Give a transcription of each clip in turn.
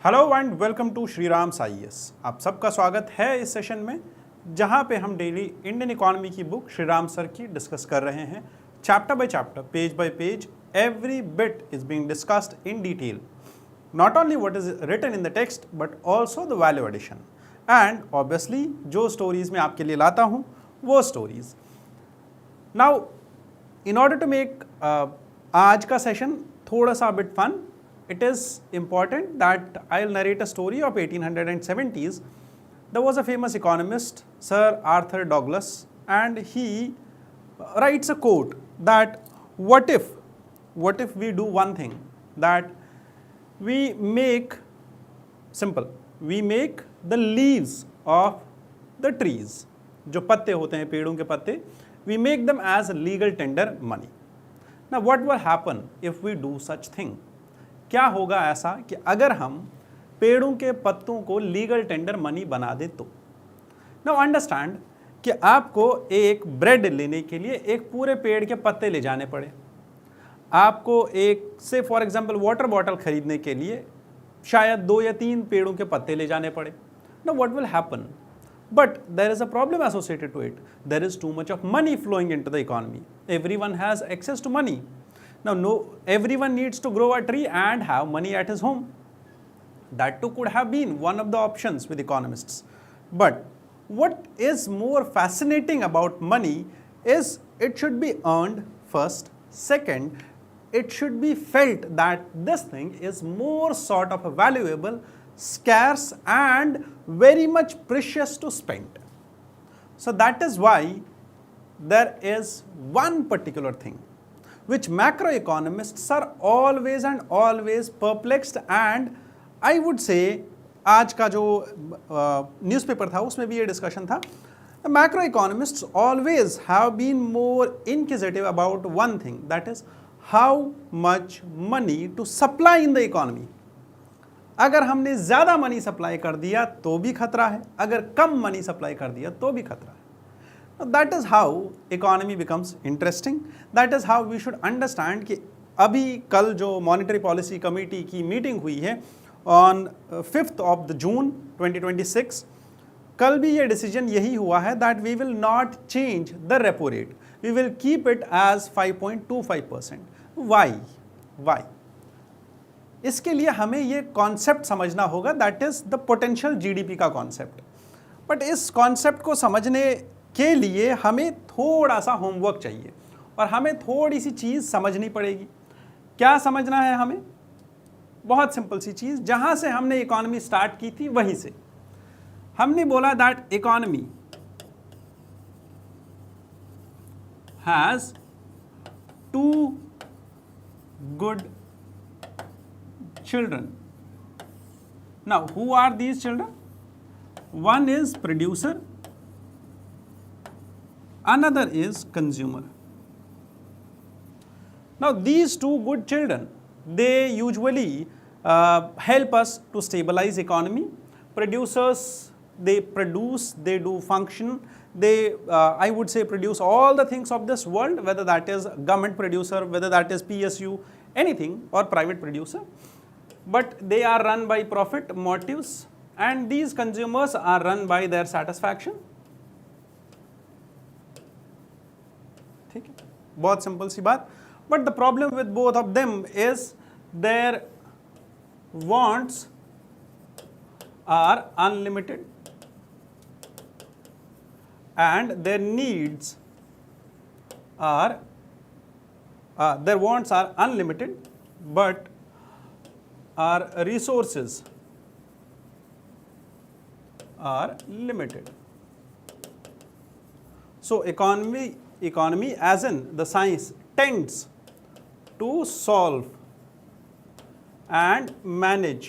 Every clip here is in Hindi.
Hello and welcome to Shriram IAS. आप सबका स्वागत है इस सेशन में जहां पे हम डेली इंडियन इकोनॉमी की बुक श्रीराम सर की डिस्कस कर रहे हैं chapter by chapter, page by page. Every bit is being discussed in detail, not only what is written in the text but also the value addition and obviously जो स्टोरीज मैं आपके लिए लाता हूं वो stories. Now in order to make आज का सेशन थोड़ा सा bit fun, it is important that I'll narrate a story of 1870s. There was a famous economist, Sir Arthur Douglas, and he writes a quote that what if we do one thing, that we make the leaves of the trees, जो पत्ते होते हैं पेड़ों के पत्ते, we make them as legal tender money. Now what will happen if we do such thing? क्या होगा ऐसा कि अगर हम पेड़ों के पत्तों को लीगल टेंडर मनी बना दे तो। नाउ अंडरस्टैंड कि आपको एक ब्रेड लेने के लिए एक पूरे पेड़ के पत्ते ले जाने पड़े, आपको एक से फॉर एग्जांपल वाटर बॉटल खरीदने के लिए शायद 2 या 3 पेड़ों के पत्ते ले जाने पड़े। Now what will happen? But there is a problem associated to it, there is too much of money flowing into the economy, everyone has access to money. Now, everyone needs to grow a tree and have money at his home. That too could have been one of the options with economists. But what is more fascinating about money is it should be earned first. Second, it should be felt that this thing is more sort of valuable, scarce and very much precious to spend. So that is why there is one particular thing which macroeconomists are always and always perplexed, and I would say आज का जो न्यूज़पेपर था उसमें भी ये डिस्कशन था. Macroeconomists always have been more inquisitive about one thing, that is how much money to supply in the economy. अगर हमने ज़्यादा मनी सप्लाई कर दिया तो भी खतरा है, अगर कम मनी सप्लाई कर दिया तो भी खतरा है. That is how economy becomes interesting. That is how we should understand कि अभी कल जो मॉनेटरी पॉलिसी कमेटी की मीटिंग हुई है ऑन 5th of June 2026, कल भी ये डिसीजन यही हुआ है that we will not change the repo rate. We will keep it as 5.25%. Why? इसके लिए हमें ये कॉन्सेप्ट समझना होगा, that is the potential GDP का कॉन्सेप्ट. बट इस कॉन्सेप्ट को समझने के लिए हमें थोड़ा सा होमवर्क चाहिए और हमें थोड़ी सी चीज़ समझनी पड़ेगी. क्या समझना है हमें? बहुत सिंपल सी चीज़, जहाँ से हमने इकोनॉमी स्टार्ट की थी वहीं से. हमने बोला that economy has 2 good children. Now who are these children? One is producer, another is consumer. Now these 2 good children, they usually help us to stabilize economy. Producers, they produce, they do function, they I would say produce all the things of this world, whether that is government producer, whether that is PSU, anything, or private producer, but they are run by profit motives, and these consumers are run by their satisfaction. ठीक है, बहुत सिंपल सी बात. But the problem with both of them is there wants are unlimited and their needs are their wants are unlimited, but our resources are limited. So economy as in the science tends to solve and manage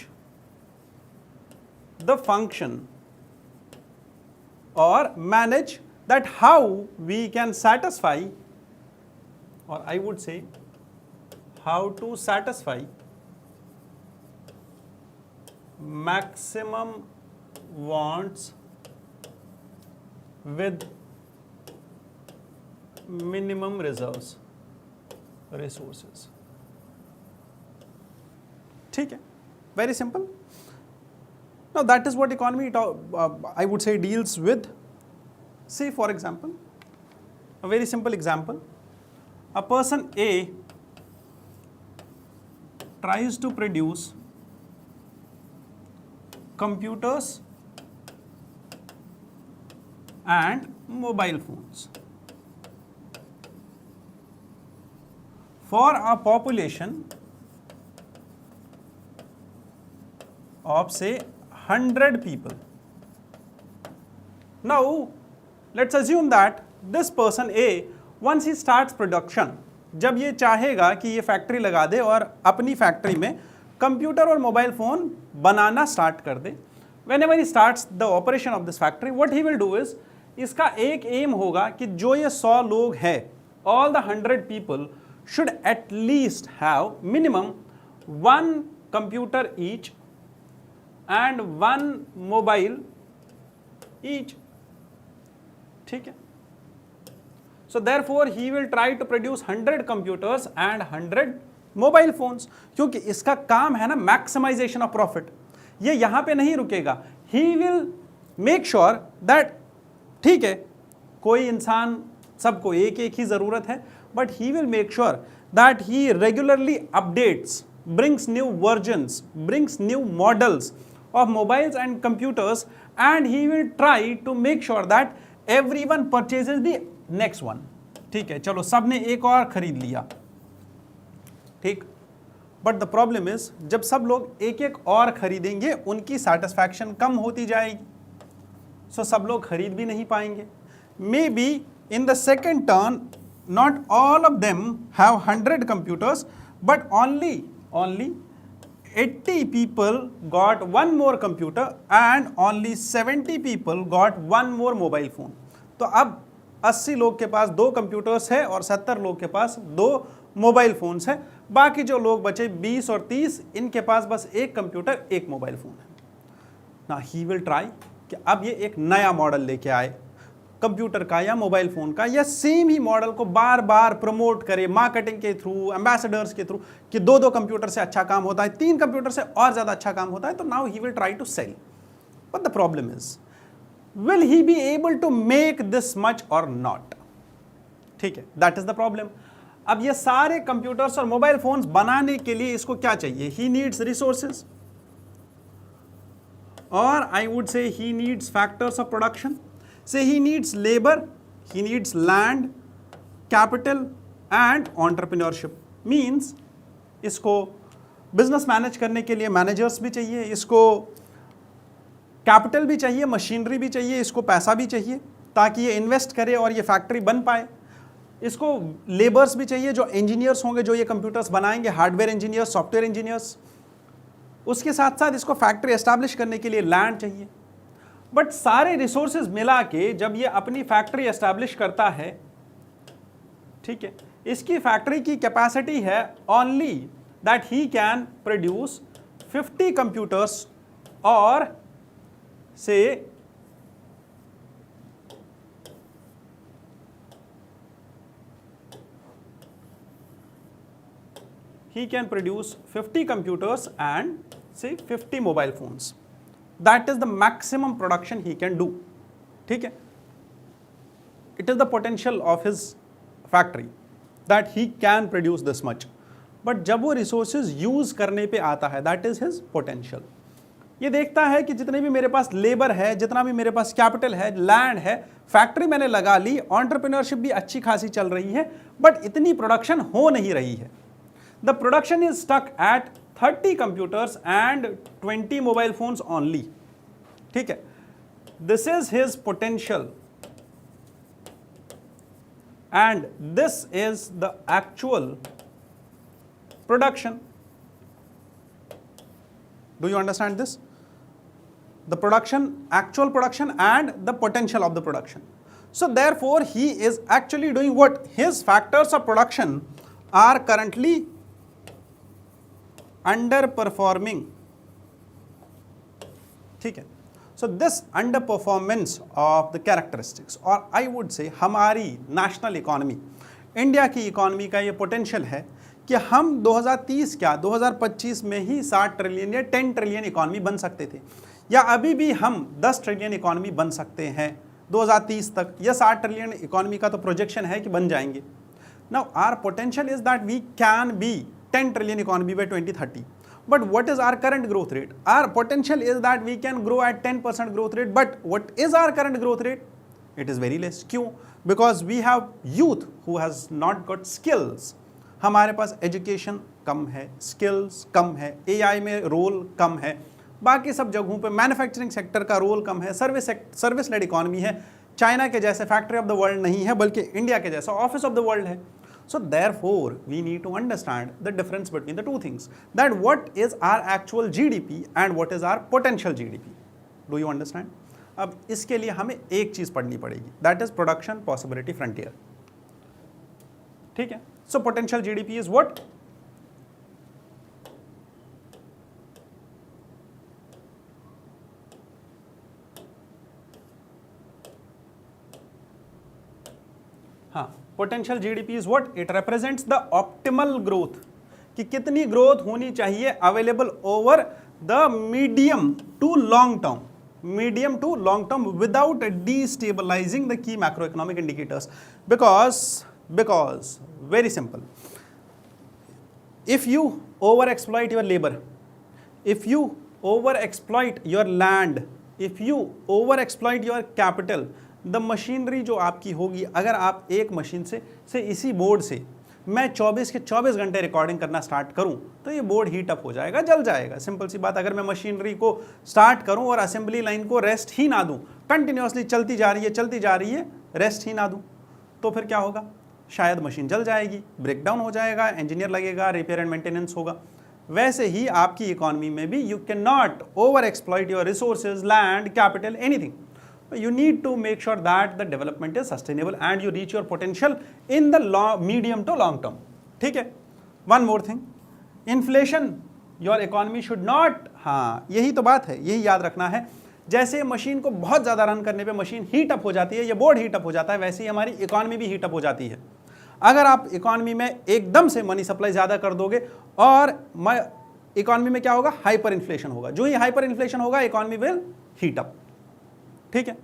the function, or manage that how we can satisfy, or I would say how to satisfy maximum wants with minimum resources. ठीक है, very simple. Now that is what economy I would say deals with. Say for example, a very simple example, a person A tries to produce computers and mobile phones for a population of say 100 people. Now let's assume that this person A, once he starts production, जब ये चाहेगा कि ये फैक्ट्री लगा दे और अपनी फैक्ट्री में कंप्यूटर और मोबाइल फोन बनाना स्टार्ट कर दे, whenever he starts the operation of this factory, what he will do is, इसका एक एम होगा कि जो ये 100 लोग हैं, all the 100 people should at least have minimum 1 computer each and 1 mobile each. ठीक है? So therefore he will try to produce 100 computers and 100 mobile phones, क्योंकि इसका काम है ना मैक्सिमाइजेशन ऑफ प्रॉफिट. ये यहां पे नहीं रुकेगा. He will make sure that, ठीक है, कोई इंसान, सबको एक एक ही जरूरत है, but he will make sure that he regularly updates, brings new versions, brings new models of mobiles and computers, and he will try to make sure that everyone purchases the next one. ठीक है, चलो सबने एक और खरीद लिया, ठीक, बट द प्रॉब्लम इज जब सब लोग एक एक और खरीदेंगे उनकी सेटिस्फैक्शन कम होती जाएगी, सो सब लोग खरीद भी नहीं पाएंगे. May be in the second turn not all of them have 100 computers, but only 80 people got one more computer and only 70 people got one more mobile phone. तो अब 80 लोग के पास 2 कंप्यूटर्स है और 70 लोग के पास 2 मोबाइल फोन्स है. बाकी जो लोग बचे 20 और 30, इनके पास बस एक कंप्यूटर, एक मोबाइल फोन है. ना ही विल ट्राई कि अब ये एक नया मॉडल लेके आए कंप्यूटर का या मोबाइल फोन का, या सेम ही मॉडल को बार बार प्रमोट करे मार्केटिंग के थ्रू, एम्बेसडर्स के थ्रू, कि 2 कंप्यूटर से अच्छा काम होता है, 3 कंप्यूटर से और ज्यादा अच्छा काम होता है. तो now he will try to sell, but the problem is, will he be able to make this much और नॉट? ठीक है, दैट इज द प्रॉब्लम. अब ये सारे कंप्यूटर्स और मोबाइल फोन्स बनाने के लिए इसको क्या चाहिए? ही नीड्स रिसोर्सेज, और आई वुड से he needs factors of production. Say he needs labor, he needs land, capital and entrepreneurship. Means इसको बिजनेस मैनेज करने के लिए मैनेजर्स भी चाहिए, इसको कैपिटल भी चाहिए, मशीनरी भी चाहिए, इसको पैसा भी चाहिए ताकि ये इन्वेस्ट करे और ये फैक्ट्री बन पाए. इसको लेबर्स भी चाहिए जो इंजीनियर्स होंगे, जो ये कंप्यूटर्स बनाएंगे, हार्डवेयर इंजीनियर्स, सॉफ्टवेयर इंजीनियर्स. उसके साथ साथ इसको फैक्ट्री एस्टैब्लिश करने के लिए लैंड चाहिए. बट सारे रिसोर्सेज मिला के जब ये अपनी फैक्ट्री एस्टैब्लिश करता है, ठीक है, इसकी फैक्ट्री की कैपेसिटी है only that he can produce 50 computers और से he can produce 50 computers and say 50 mobile phones. That is the maximum production he can do. ठीक है, it is the potential of his factory that he can produce this much. But जब वो resources use करने पे आता है, that is his potential. ये देखता है कि जितने भी मेरे पास लेबर है, जितना भी मेरे पास कैपिटल है, लैंड है, फैक्ट्री मैंने लगा ली, एंटरप्रेन्योरशिप भी अच्छी खासी चल रही है, बट इतनी प्रोडक्शन हो नहीं रही है. The production is stuck at 30 computers and 20 mobile phones only. ठीक है, this is his potential and this is the actual production. Do you understand this? The production, actual production and the potential of the production. So therefore he is actually doing what? His factors of production are currently underperforming. ठीक है, so this underperformance of the characteristics, और I would say हमारी नेशनल इकोनॉमी, इंडिया की इकोनॉमी का ये पोटेंशियल है कि हम 2030 क्या 2025 में ही 60 ट्रिलियन या 10 ट्रिलियन इकोनॉमी बन सकते थे. या अभी भी हम 10 ट्रिलियन इकोनॉमी बन सकते हैं 2030 तक, या 60 ट्रिलियन इकोनॉमी का तो प्रोजेक्शन है कि बन जाएंगे. Now our potential is that we can be 10 trillion economy by 2030. But what is our current growth rate? Our potential is that we can grow at 10% growth rate, but what is our current growth rate? It is very less. क्यों? Because we have youth who has not got skills. हमारे पास एजुकेशन कम है, स्किल्स कम है, AI में रोल कम है, बाकी सब जगहों पे मैन्युफैक्चरिंग सेक्टर का रोल कम है, सर्विस लेड इकोनॉमी है, चाइना के जैसे फैक्ट्री ऑफ द वर्ल्ड नहीं है बल्कि इंडिया के जैसा ऑफिस ऑफ द वर्ल्ड है. So therefore we need to understand the difference between the two things, that what is our actual GDP and what is our potential GDP. Do you understand? अब इसके लिए हमें एक चीज पढ़नी पड़ेगी, that is production possibility frontier. ठीक है? So potential GDP is what? हाँ, potential GDP is what? It represents the optimal growth, कि कितनी ग्रोथ होनी चाहिए available over the medium to long term without destabilising the key macroeconomic indicators. Because very simple, if you over exploit your labor, if you over exploit your land, if you over exploit your capital, the machinery जो आपकी होगी, अगर आप एक मशीन से इसी बोर्ड से मैं 24 के 24 घंटे रिकॉर्डिंग करना स्टार्ट करूं तो ये बोर्ड हीट अप हो जाएगा, जल जाएगा. सिंपल सी बात. अगर मैं मशीनरी को स्टार्ट करूं और असेंबली लाइन को रेस्ट ही ना दूं, कंटिन्यूसली चलती जा रही है, रेस्ट ही ना दूं, तो फिर क्या होगा? शायद मशीन जल जाएगी, ब्रेकडाउन हो जाएगा, इंजीनियर लगेगा, रिपेयर एंड मेंटेनेंस होगा. वैसे ही आपकी इकोनॉमी में भी you can not over exploit your resources, land, capital, anything. You need to make sure that the development is sustainable and you reach your potential in the medium to long term. ठीक है? One more thing, inflation, your economy should not. हाँ, यही तो बात है, यही याद रखना है. जैसे मशीन को बहुत ज़्यादा रन करने पे मशीन हीट अप हो जाती है, ये बोर्ड हीट अप हो जाता है, वैसे ही हमारी इकोनॉमी भी हीट अप हो जाती है. अगर आप इकोनॉमी में एकदम से मनी सप्लाई ज़्यादा कर दोगे और इकोनॉमी में क्या होगा? हाइपर इन्फ्लेशन होगा. जो ही हाइपर इन्फ्लेशन होगा, इकोनॉमी विल हीट अप. ठीक है?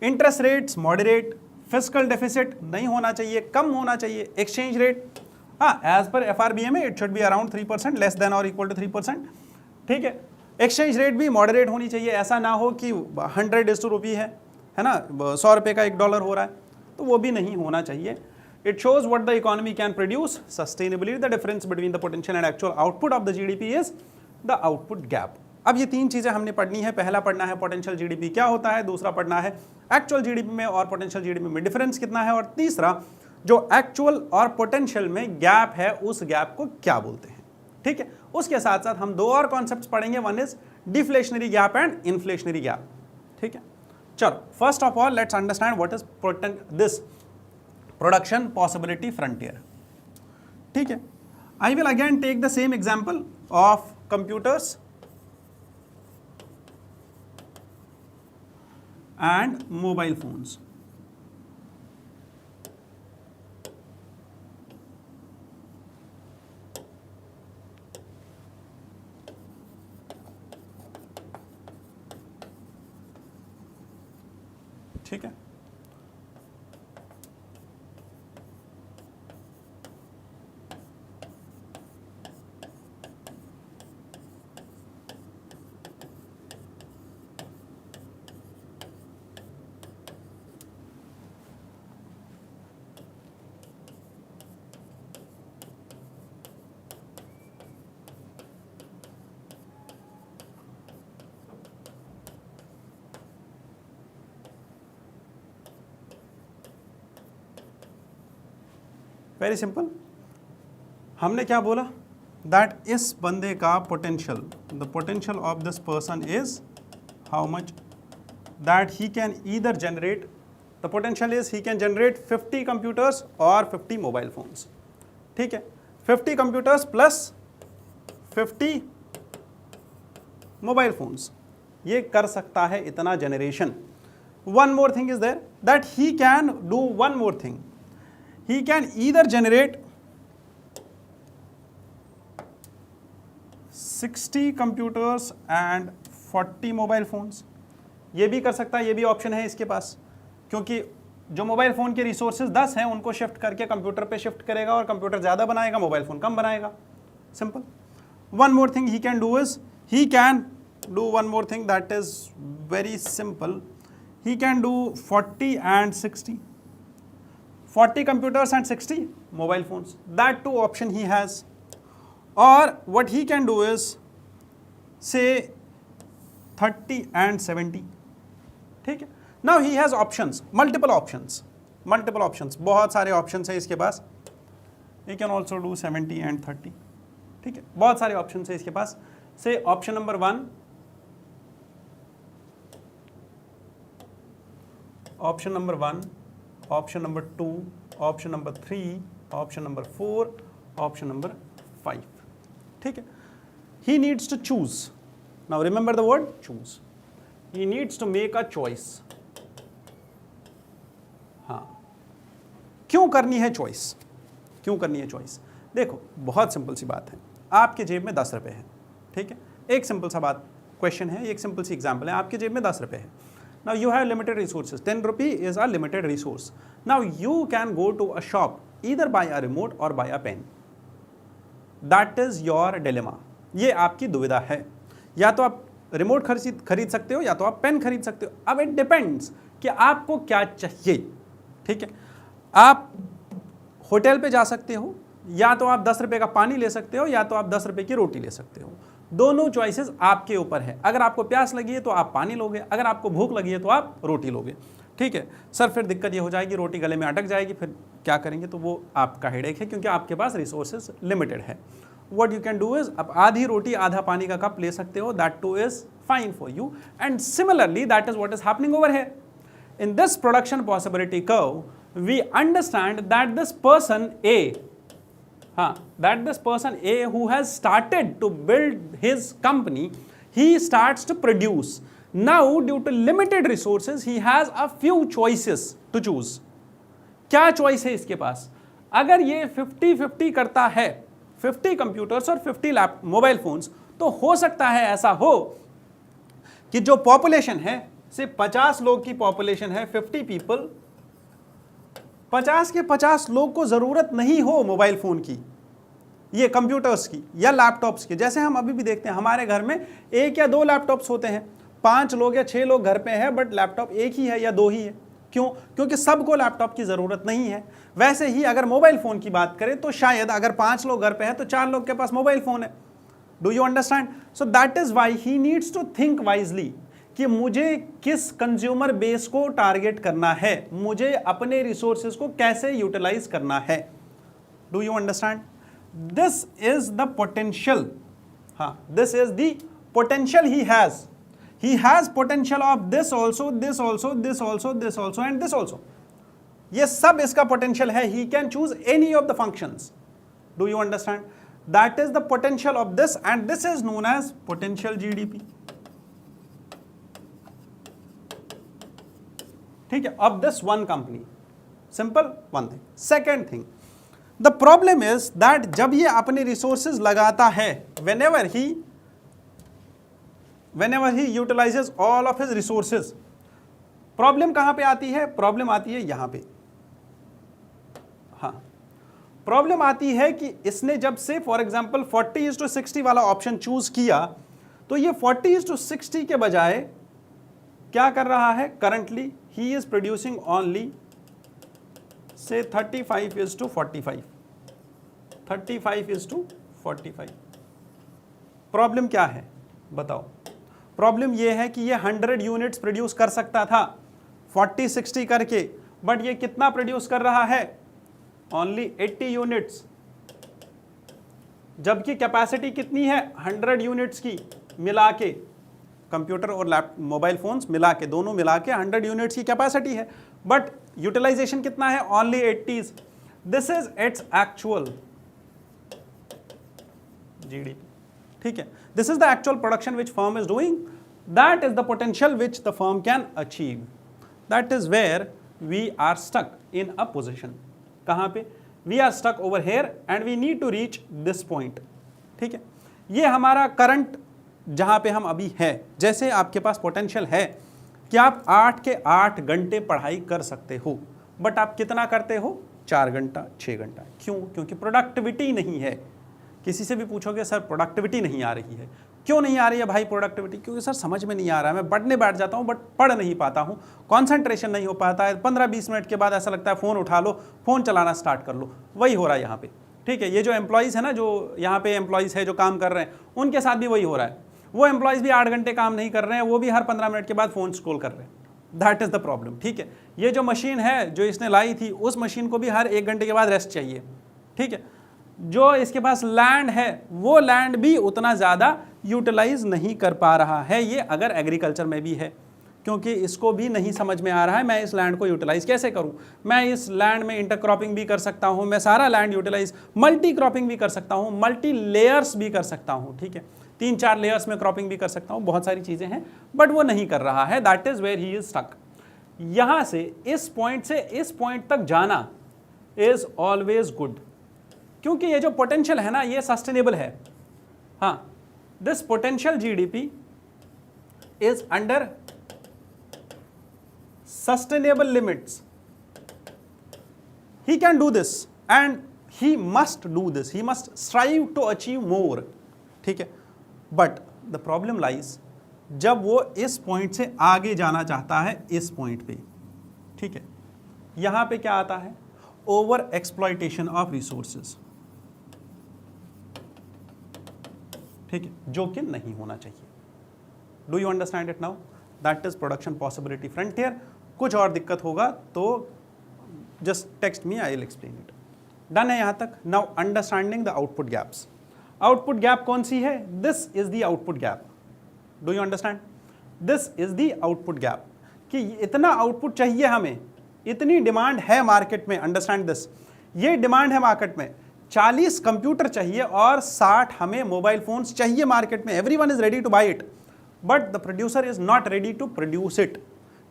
Interest rates moderate, fiscal deficit नहीं होना चाहिए, कम होना चाहिए. एक्सचेंज रेट, हाँ, as per FRBM it should be around 3%, less than और इक्वल टू 3%. ठीक है? एक्सचेंज रेट भी मॉडरेट होनी चाहिए. ऐसा ना हो कि 100 रुपये है ना, 100 रुपये का $1 हो रहा है, तो वो भी नहीं होना चाहिए. It shows what the economy can produce sustainably. The difference between the potential and actual output of the GDP is the output gap. अब ये तीन चीजें हमने पढ़नी है. पहला पढ़ना है पोटेंशियल जीडीपी क्या होता है, दूसरा पढ़ना है एक्चुअल जीडीपी में और पोटेंशियल जीडीपी में डिफरेंस कितना है, और तीसरा जो एक्चुअल और पोटेंशियल में गैप है, उस गैप को क्या बोलते हैं. ठीक है? उसके साथ साथ हम दो और कॉन्सेप्ट्स पढ़ेंगे. One is deflationary gap and inflationary gap. ठीक है? चलो, first of all let's understand what is this production possibility frontier. ठीक है? I will again take the same example of computers and mobile phones. ठीक है? Very simple. हमने क्या बोला? दैट इस बंदे का potential, the potential of this person is how much, that he can either generate, the potential is he can generate 50 computers और 50 मोबाइल फोन्स. ठीक है? 50 कंप्यूटर्स प्लस 50 मोबाइल फोन्स, ये कर सकता है इतना generation. One more thing is there, that he can do one more thing. He can either generate 60 computers and 40 mobile phones, ये भी कर सकता है, ये भी ऑप्शन है इसके पास, क्योंकि जो मोबाइल फ़ोन के रिसोर्सेज 10 हैं उनको शिफ्ट करके कंप्यूटर पे शिफ्ट करेगा और कंप्यूटर ज़्यादा बनाएगा, मोबाइल फ़ोन कम बनाएगा, simple. One more thing he can do is, he can do one more thing that is very simple, he can do 40 and 60, 40 computers and 60 mobile phones, that two option he has. Or what he can do is say 30 and 70, ठीक है। Now he has options, multiple options, बहुत सारे options है इसके पास, he can also do 70 and 30, ठीक है, बहुत सारे options है इसके पास। Say option number 1, option number 1, option number 2, option number 3, option number 4, option number 5, ठीक है। He needs to choose. Now remember the word choose. He needs to make a choice. हाँ, क्यों करनी है चॉइस, क्यों करनी है चॉइस? देखो बहुत सिंपल सी बात है, आपके जेब में 10 रुपए है, ठीक है, एक सिंपल सा बात क्वेश्चन है, एक सिंपल सी एग्जाम्पल है, आपके जेब में 10 रुपए है। Now you have limited resources, 10 rupee is a limited resource. Now you can go to a shop, either buy a remote or buy a pen. That is your dilemma. ये आपकी दुविधा है, या तो आप रिमोट खरीद सकते हो या तो आप पेन खरीद सकते हो। अब इट डिपेंड्स कि आपको क्या चाहिए, ठीक है। आप होटल पे जा सकते हो, या तो आप 10 रुपए का पानी ले सकते हो, या तो आप 10 रुपए की रोटी ले सकते हो। दोनों चॉइसेस आपके ऊपर है। अगर आपको प्यास लगी है तो आप पानी लोगे, अगर आपको भूख लगी है तो आप रोटी लोगे, ठीक है। सर फिर दिक्कत ये हो जाएगी, रोटी गले में अटक जाएगी, फिर क्या करेंगे? तो वो आपका हेडेक है, क्योंकि आपके पास रिसोर्सेज लिमिटेड है। What you can do is, आप आधी रोटी आधा पानी का कप ले सकते हो, that too is fine for you. And similarly that is what is happening over here in this production possibility curve. We understand that this person a, that this person A who has started to build his company, he starts to produce. Now due to limited resources he has a few choices to choose. क्या choice है इसके पास? अगर ये 50-50 करता है, 50 कंप्यूटर्स और 50 मोबाइल फोन्स, तो हो सकता है ऐसा हो कि जो पॉपुलेशन है, सिर्फ 50 लोग की पॉपुलेशन है, 50 पीपल, 50 के 50 लोग को जरूरत नहीं हो मोबाइल फोन की, ये कंप्यूटर्स की या लैपटॉप्स की। जैसे हम अभी भी देखते हैं हमारे घर में 1 या 2 लैपटॉप्स होते हैं, 5 लोग या 6 लोग घर पे हैं, बट लैपटॉप एक ही है या 2 ही है। क्यों? क्योंकि सबको लैपटॉप की ज़रूरत नहीं है। वैसे ही अगर मोबाइल फ़ोन की बात करें तो शायद अगर 5 लोग घर पे हैं तो 4 लोग के पास मोबाइल फ़ोन है। Do you understand? So that is why he needs to think wisely कि मुझे किस कंज्यूमर बेस को टारगेट करना है, मुझे अपने रिसोर्सेज को कैसे यूटिलाइज करना है। Do you understand? This is the potential, हाँ, this is the potential he has. He has potential of this also, this also, this also, this also and this also. ये सब इसका potential है. He can choose any of the functions. Do you understand? That is the potential of this, and this is known as potential GDP. ठीक है, of this one company. Simple one thing. Second thing, the problem is that जब ये अपने resources लगाता है, whenever he utilizes all of his resources, problem कहां पे आती है? प्रॉब्लम आती है यहां पे। हाँ, प्रॉब्लम आती है कि इसने जब से फॉर एग्जांपल 40:60 वाला ऑप्शन चूज किया, तो ये 40:60 के बजाय क्या कर रहा है? Currently he is producing only say 35:45, 35:45। Problem क्या है बताओ? प्रॉब्लम यह है कि ये 100 यूनिट्स प्रोड्यूस कर सकता था 40-60 करके, बट ये कितना प्रोड्यूस कर रहा है? ओनली 80 यूनिट्स, जबकि कैपेसिटी कितनी है? 100 यूनिट्स की मिला के, कंप्यूटर और मोबाइल फोन्स मिला के, दोनों मिला के 100 यूनिट्स की कैपेसिटी है, बट यूटिलाइजेशन कितना है? Only 80s। This is its actual GDP. ठीक है, this is the actual production which firm is doing. That is the potential which the firm can achieve. That is where we are stuck in a position. कहाँ पे? We are stuck over here and we need to reach this point. ठीक है, ये हमारा current जहाँ पे हम अभी है, जैसे आपके पास पोटेंशियल है कि आप 8 के 8 घंटे पढ़ाई कर सकते हो, बट आप कितना करते हो? 4 घंटा 6 घंटा। क्यों? क्योंकि प्रोडक्टिविटी नहीं है। किसी से भी पूछोगे सर प्रोडक्टिविटी नहीं आ रही है, क्यों नहीं आ रही है भाई प्रोडक्टिविटी? क्योंकि सर समझ में नहीं आ रहा है, मैं पढ़ने बैठ जाता हूँ बट पढ़ नहीं पाता हूँ, कॉन्सेंट्रेशन नहीं हो पाता है, 15-20 मिनट के बाद ऐसा लगता है फ़ोन उठा लो, फ़ोन चलाना स्टार्ट कर लो। वही हो रहा है यहाँ पे, ठीक है। ये जो एम्प्लॉयज़ है ना, जो यहाँ पे एम्प्लॉयज़ है जो काम कर रहे हैं, उनके साथ भी वही हो रहा है। वो एम्प्लॉयज़ भी 8 घंटे काम नहीं कर रहे हैं, वो भी हर 15 मिनट के बाद फ़ोन स्क्रॉल कर रहे हैं। दैट इज़ द प्रॉब्लम, ठीक है। ये जो मशीन है जो इसने लाई थी, उस मशीन को भी हर 1 घंटे के बाद रेस्ट चाहिए, ठीक है। जो इसके पास लैंड है, वो लैंड भी उतना ज़्यादा यूटिलाइज नहीं कर पा रहा है ये, अगर एग्रीकल्चर में भी है, क्योंकि इसको भी नहीं समझ में आ रहा है मैं इस लैंड को यूटिलाइज कैसे करूं। मैं इस लैंड में इंटरक्रॉपिंग भी कर सकता हूं, मैं सारा लैंड यूटिलाइज, मल्टी क्रॉपिंग भी कर सकता हूं, मल्टी लेयर्स भी कर सकता हूं, ठीक है। 3-4 लेयर्स में क्रॉपिंग भी कर सकता हूं, बहुत सारी चीज़ें हैं, बट वो नहीं कर रहा है। That is where he is stuck. यहाँ से इस पॉइंट तक जाना इज़ ऑलवेज गुड, क्योंकि ये जो पोटेंशियल है ना, ये सस्टेनेबल है। हाँ, this potential GDP is under sustainable limits. He can do this and he must do this, he must strive to achieve more, ठीक है। बट द प्रॉब्लम लाइज जब वो इस पॉइंट से आगे जाना चाहता है, इस पॉइंट पे, ठीक है। यहां पे क्या आता है? ओवर एक्सप्लॉयटेशन ऑफ रिसोर्सेज, ठीक है, जो कि नहीं होना चाहिए। Do you understand it now? That is production possibility frontier. कुछ और दिक्कत होगा तो just text me, I will explain it. Done है यहां तक? Now understanding the output gaps. Output gap कौन सी है? This is the output gap. Do you understand? This is the output gap, कि इतना आउटपुट चाहिए हमें, इतनी डिमांड है मार्केट में। अंडरस्टैंड दिस, ये डिमांड है मार्केट में, 40 कंप्यूटर चाहिए और 60 हमें मोबाइल फोन्स चाहिए मार्केट में। Everyone is ready to buy it, but the producer is not ready to produce it.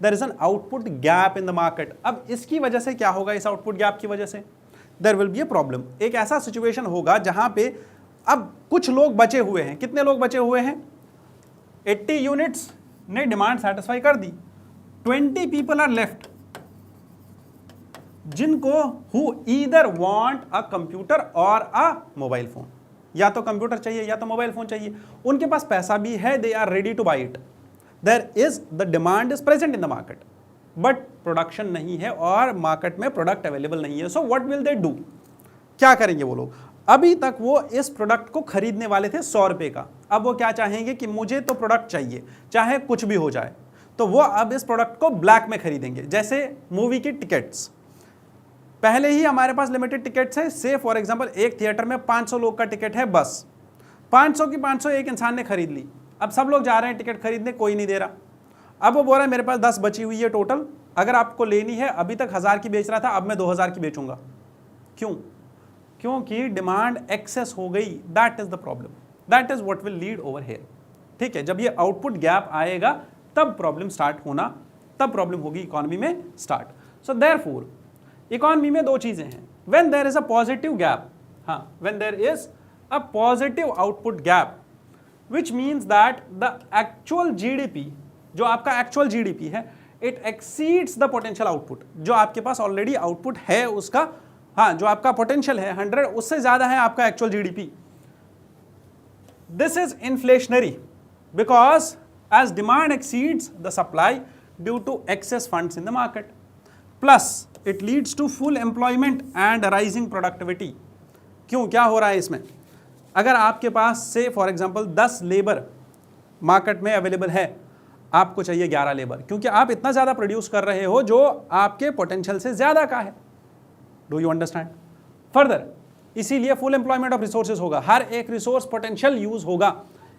There is an output gap in the market. अब इसकी वजह से क्या होगा? इस आउटपुट गैप की वजह से there will be a problem. एक ऐसा सिचुएशन होगा जहां पे अब कुछ लोग बचे हुए हैं। कितने लोग बचे हुए हैं? 80 यूनिट्स ने डिमांड सेटिस्फाई कर दी, 20 पीपल आर लेफ्ट, जिनको who either want a computer और अ मोबाइल फोन। या तो कंप्यूटर चाहिए या तो मोबाइल फोन चाहिए। उनके पास पैसा भी है, they are ready to buy it, there is the demand is present in the market, but production नहीं है और मार्केट में प्रोडक्ट अवेलेबल नहीं है। So what will they do? क्या करेंगे वो लोग? अभी तक वो इस प्रोडक्ट को खरीदने वाले थे 100 रुपए का, अब वो क्या चाहेंगे कि मुझे तो प्रोडक्ट चाहिए चाहे कुछ भी हो जाए। तो वो अब इस प्रोडक्ट को ब्लैक में खरीदेंगे। जैसे मूवी की टिकट्स, पहले ही हमारे पास लिमिटेड टिकट्स है। से फॉर एग्जांपल एक थिएटर में 500 लोग का टिकट है, बस 500 की 500 एक इंसान ने खरीद ली। अब सब लोग जा रहे हैं टिकट खरीदने, कोई नहीं दे रहा। अब वो बोल रहा है मेरे पास 10 बची हुई है टोटल, अगर आपको लेनी है, अभी तक 1000 की बेच रहा था, अब मैं 2000 की बेचूंगा। क्यों? क्योंकि डिमांड एक्सेस हो गई। That is the problem, that is what will lead over here, ठीक है। जब ये आउटपुट गैप आएगा तब प्रॉब्लम स्टार्ट होना, तब प्रॉब्लम होगी इकोनॉमी में स्टार्ट। सो देयरफॉर इकोनॉमी में दो चीजें हैं। When there is a positive gap, हाँ, when there is a positive output gap, which means that the actual GDP, जो आपका एक्चुअल जीडीपी है, it exceeds the potential output. जो आपके पास ऑलरेडी आउटपुट है उसका, हाँ, जो आपका पोटेंशियल है 100, उससे ज्यादा है आपका actual GDP. This is inflationary because as demand exceeds the supply due to excess funds in the market, plus it leads to full employment and rising productivity. क्यों? क्या हो रहा है इसमें? अगर आपके पास से फॉर एग्जांपल 10 लेबर मार्केट में अवेलेबल है, आपको चाहिए 11 लेबर, क्योंकि आप इतना ज़्यादा प्रोड्यूस कर रहे हो जो आपके पोटेंशियल से ज़्यादा का है। Do you understand? फर्दर, इसीलिए फुल एम्प्लॉयमेंट ऑफ रिसोर्सेज होगा, हर एक रिसोर्स पोटेंशियल यूज होगा।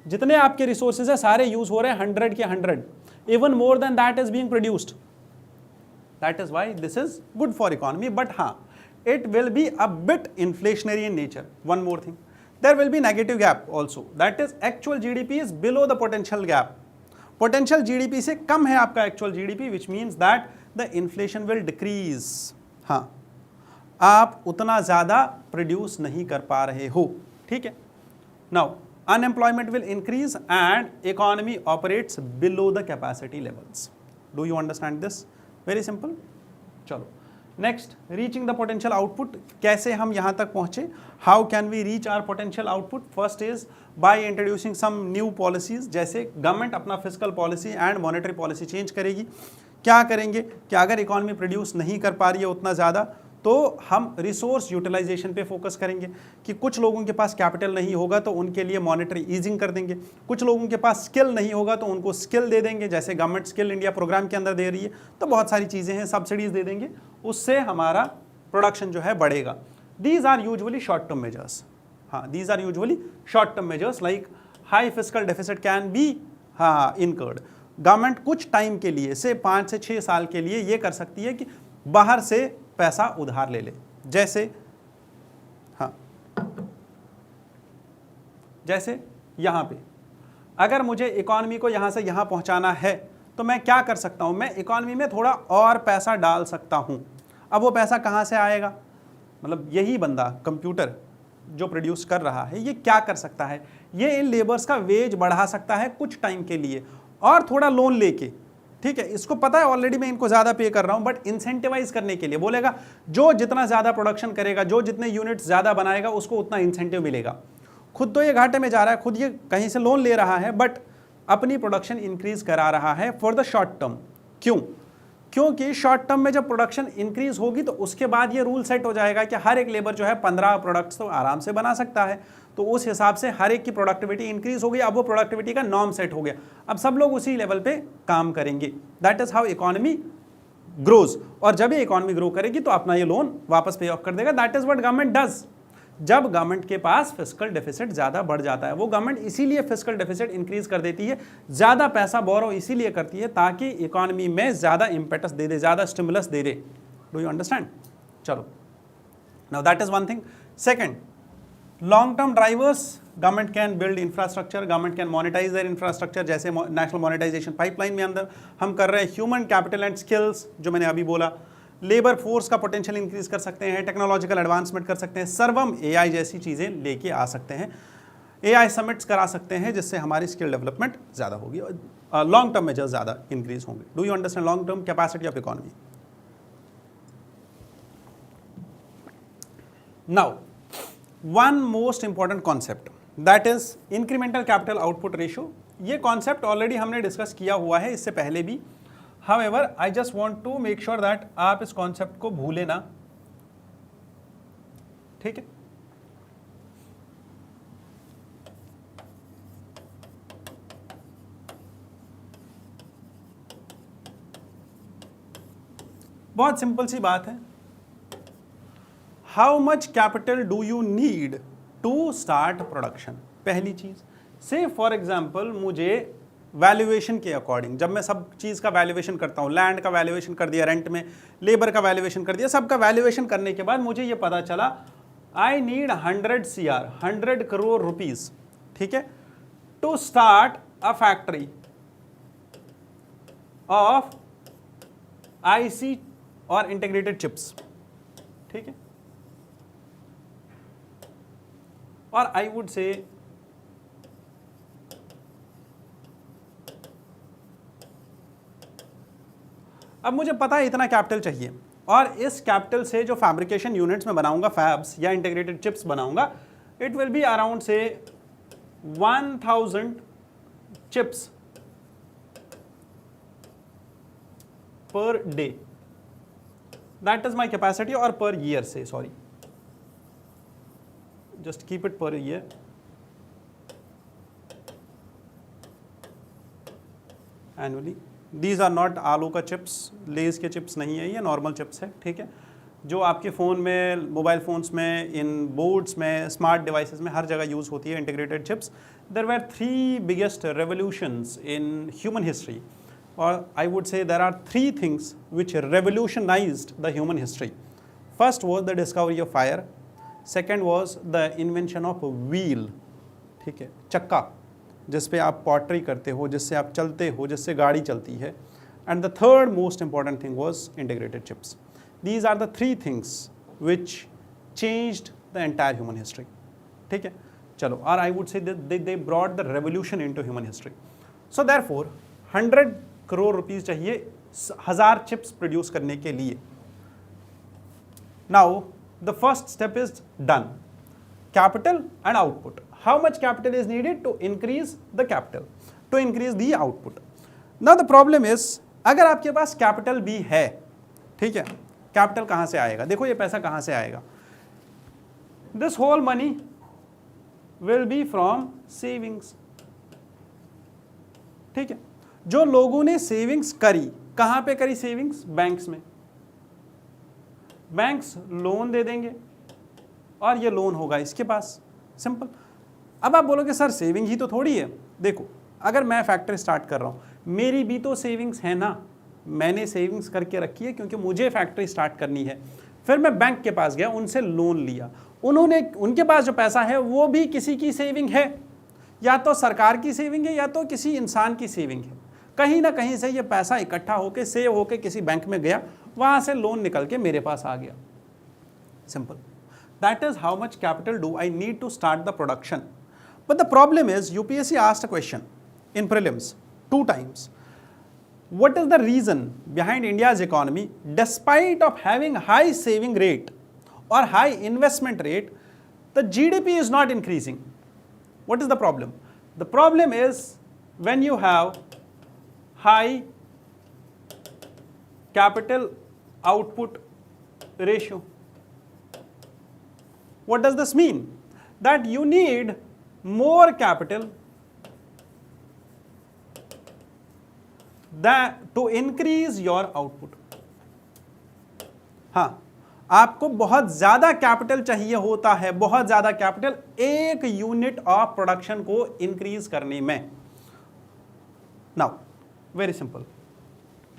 जितने आपके रिसोर्सेज है सारे यूज हो रहे हैं 100 के 100, even more than that is being produced. That is why this is good for economy, but it will be a bit inflationary in nature. One more thing, there will be negative gap also. That is actual GDP is below the potential gap. Potential GDP से कम है आपका actual GDP, which means that the inflation will decrease. हाँ, आप उतना ज़्यादा प्रोड्यूस नहीं कर पा रहे हो, ठीक है। Now unemployment will increase and economy operates below the capacity levels. Do you understand this? Very simple. चलो next, reaching the potential output, कैसे हम यहाँ तक पहुँचे, how can we reach our potential output? First is by introducing some new policies, जैसे गवर्नमेंट अपना physical policy and monetary policy change करेगी। क्या करेंगे कि अगर इकॉनमी प्रोड्यूस नहीं कर पा रही है उतना ज़्यादा, तो हम रिसोर्स यूटिलाइजेशन पे फोकस करेंगे कि कुछ लोगों के पास कैपिटल नहीं होगा तो उनके लिए मॉनेटरी ईजिंग कर देंगे, कुछ लोगों के पास स्किल नहीं होगा तो उनको स्किल दे देंगे, जैसे गवर्नमेंट स्किल इंडिया प्रोग्राम के अंदर दे रही है, तो बहुत सारी चीज़ें हैं, सब्सिडीज दे देंगे, उससे हमारा प्रोडक्शन जो है बढ़ेगा। These are usually short term measures. हाँ, these are usually short term measures like high fiscal deficit can be incurred. Government कुछ टाइम के लिए से 5 से 6 साल के लिए ये कर सकती है कि बाहर से पैसा उधार ले ले, जैसे जैसे यहाँ पे अगर मुझे इकॉनमी को यहाँ से यहाँ पहुँचाना है तो मैं क्या कर सकता हूँ, मैं इकॉनमी में थोड़ा और पैसा डाल सकता हूँ। अब वो पैसा कहाँ से आएगा, मतलब यही बंदा कंप्यूटर जो प्रोड्यूस कर रहा है ये क्या कर सकता है, ये इन लेबर्स का वेज बढ़ा सकता है कुछ टाइम के लिए और थोड़ा लोन लेके, ठीक है, इसको पता है ऑलरेडी मैं इनको ज़्यादा पे कर रहा हूँ, बट इंसेंटिवाइज करने के लिए बोलेगा जो जितना ज़्यादा प्रोडक्शन करेगा, जो जितने यूनिट्स ज़्यादा बनाएगा उसको उतना इंसेंटिव मिलेगा। खुद तो ये घाटे में जा रहा है, खुद ये कहीं से लोन ले रहा है, बट अपनी प्रोडक्शन इंक्रीज करा रहा है फॉर द शॉर्ट टर्म। क्यों? क्योंकि शॉर्ट टर्म में जब प्रोडक्शन इंक्रीज होगी तो उसके बाद ये रूल सेट हो जाएगा कि हर एक लेबर जो है 15 प्रोडक्ट्स तो आराम से बना सकता है, तो उस हिसाब से हर एक की प्रोडक्टिविटी इंक्रीज हो गई। अब वो प्रोडक्टिविटी का नॉर्म सेट हो गया, अब सब लोग उसी लेवल पे काम करेंगे। That is how economy grows. और जब ये इकोनॉमी ग्रो करेगी तो अपना ये लोन वापस पे ऑफ कर देगा। That is what government does. जब गवर्नमेंट के पास फिस्कल डेफिसिट ज़्यादा बढ़ जाता है, वो गवर्नमेंट इसीलिए फिस्कल डेफिसिट इंक्रीज कर देती है, ज़्यादा पैसा बोरो इसीलिए करती है ताकि इकोनॉमी में ज़्यादा इम्पेटस दे दे, ज़्यादा स्टिमुलस दे दे। Do you understand? चलो, now that is one thing. Second, long term drivers, government can build infrastructure, government can monetise their infrastructure, जैसे नेशनल मोनेटाइजेशन पाइपलाइन में अंदर हम कर रहे हैं। ह्यूमन कैपिटल एंड स्किल्स, जो मैंने अभी बोला, लेबर फोर्स का पोटेंशियल इंक्रीज कर सकते हैं, टेक्नोलॉजिकल एडवांसमेंट कर सकते हैं, सर्वम एआई जैसी चीज़ें लेके आ सकते हैं, एआई समिट्स करा सकते हैं, जिससे हमारी स्किल डेवलपमेंट ज़्यादा होगी और लॉन्ग टर्म मेजर्स ज़्यादा इंक्रीज होंगे। Do you understand long term capacity of economy? Now one most important concept, that is incremental capital output ratio. ये कॉन्सेप्ट ऑलरेडी हमने डिस्कस किया हुआ है इससे पहले भी। However, I just want to make sure that आप इस कॉन्सेप्ट को भूले ना, ठीक है? बहुत सिंपल सी बात है। How much capital do you need to start production? पहली चीज, से फॉर एग्जाम्पल मुझे वैल्यूएशन के अकॉर्डिंग, जब मैं सब चीज़ का वैल्यूएशन करता हूँ, लैंड का वैल्यूएशन कर दिया रेंट में, लेबर का वैल्यूएशन कर दिया, सबका वैल्यूएशन करने के बाद मुझे ये पता चला I need 100 CR, 100 crore rupees, ठीक है, to start a factory of IC और इंटीग्रेटेड चिप्स, ठीक है, और आई वुड से अब मुझे पता है इतना कैपिटल चाहिए और इस कैपिटल से जो फैब्रिकेशन यूनिट्स में बनाऊंगा, फैब्स या इंटीग्रेटेड चिप्स बनाऊंगा, it will be around say 1000 chips per day. That is my capacity, और per year say, sorry, just keep it per year. Annually these are not आलू का चिप्स, लेज के चिप्स नहीं है, ये नॉर्मल चिप्स है, ठीक है, जो आपके फ़ोन में, मोबाइल फ़ोन्स में, इन बोर्ड्स में, स्मार्ट डिवाइसेस में हर जगह यूज़ होती है integrated chips. There were 3 biggest revolutions in human history, और I would say there are 3 things which revolutionised the human history. First was the discovery of fire, second was the invention of wheel, ठीक है, चक्का जिस पे आप पॉटरी करते हो, जिससे आप चलते हो, जिससे गाड़ी चलती है, and the third most important thing was integrated chips. These are the 3 things which changed the entire human history, ठीक है। चलो, और I would say they brought the revolution into human history. So therefore 100 crore rupees चाहिए 1000 चिप्स प्रोड्यूस करने के लिए. Now the first step is done. Capital and output. How much capital is needed to increase the capital, to increase the output? Now the problem is, अगर आपके पास कैपिटल भी है, ठीक है, कैपिटल कहां से आएगा? देखो ये पैसा कहां से आएगा? This whole money will be from savings. ठीक है, जो लोगों ने सेविंग्स करी, कहां पे करी सेविंग्स? बैंक्स में. बैंक्स लोन दे देंगे और ये लोन होगा इसके पास. सिंपल. अब आप बोलोगे सर सेविंग ही तो थोड़ी है. देखो, अगर मैं फैक्ट्री स्टार्ट कर रहा हूँ, मेरी भी तो सेविंग्स है ना. मैंने सेविंग्स करके रखी है क्योंकि मुझे फैक्ट्री स्टार्ट करनी है. फिर मैं बैंक के पास गया, उनसे लोन लिया. उनके पास जो पैसा है वो भी किसी की सेविंग है, या तो सरकार की सेविंग है या तो किसी इंसान की सेविंग है. कहीं ना कहीं से ये पैसा इकट्ठा होकर सेव होकर किसी बैंक में गया, वहाँ से लोन निकल के मेरे पास आ गया. Simple. That is how much capital do I need to start the production. But the problem is, UPSC asked a question in prelims 2 times. What is the reason behind India's economy, despite of having high saving rate or high investment rate, the GDP is not increasing? What is the problem? The problem is when you have high capital output ratio. What does this mean? That you need more capital to increase your output. हाँ, आपको बहुत ज्यादा कैपिटल चाहिए होता है, बहुत ज्यादा कैपिटल एक यूनिट ऑफ प्रोडक्शन को इंक्रीज करने में. Now very simple.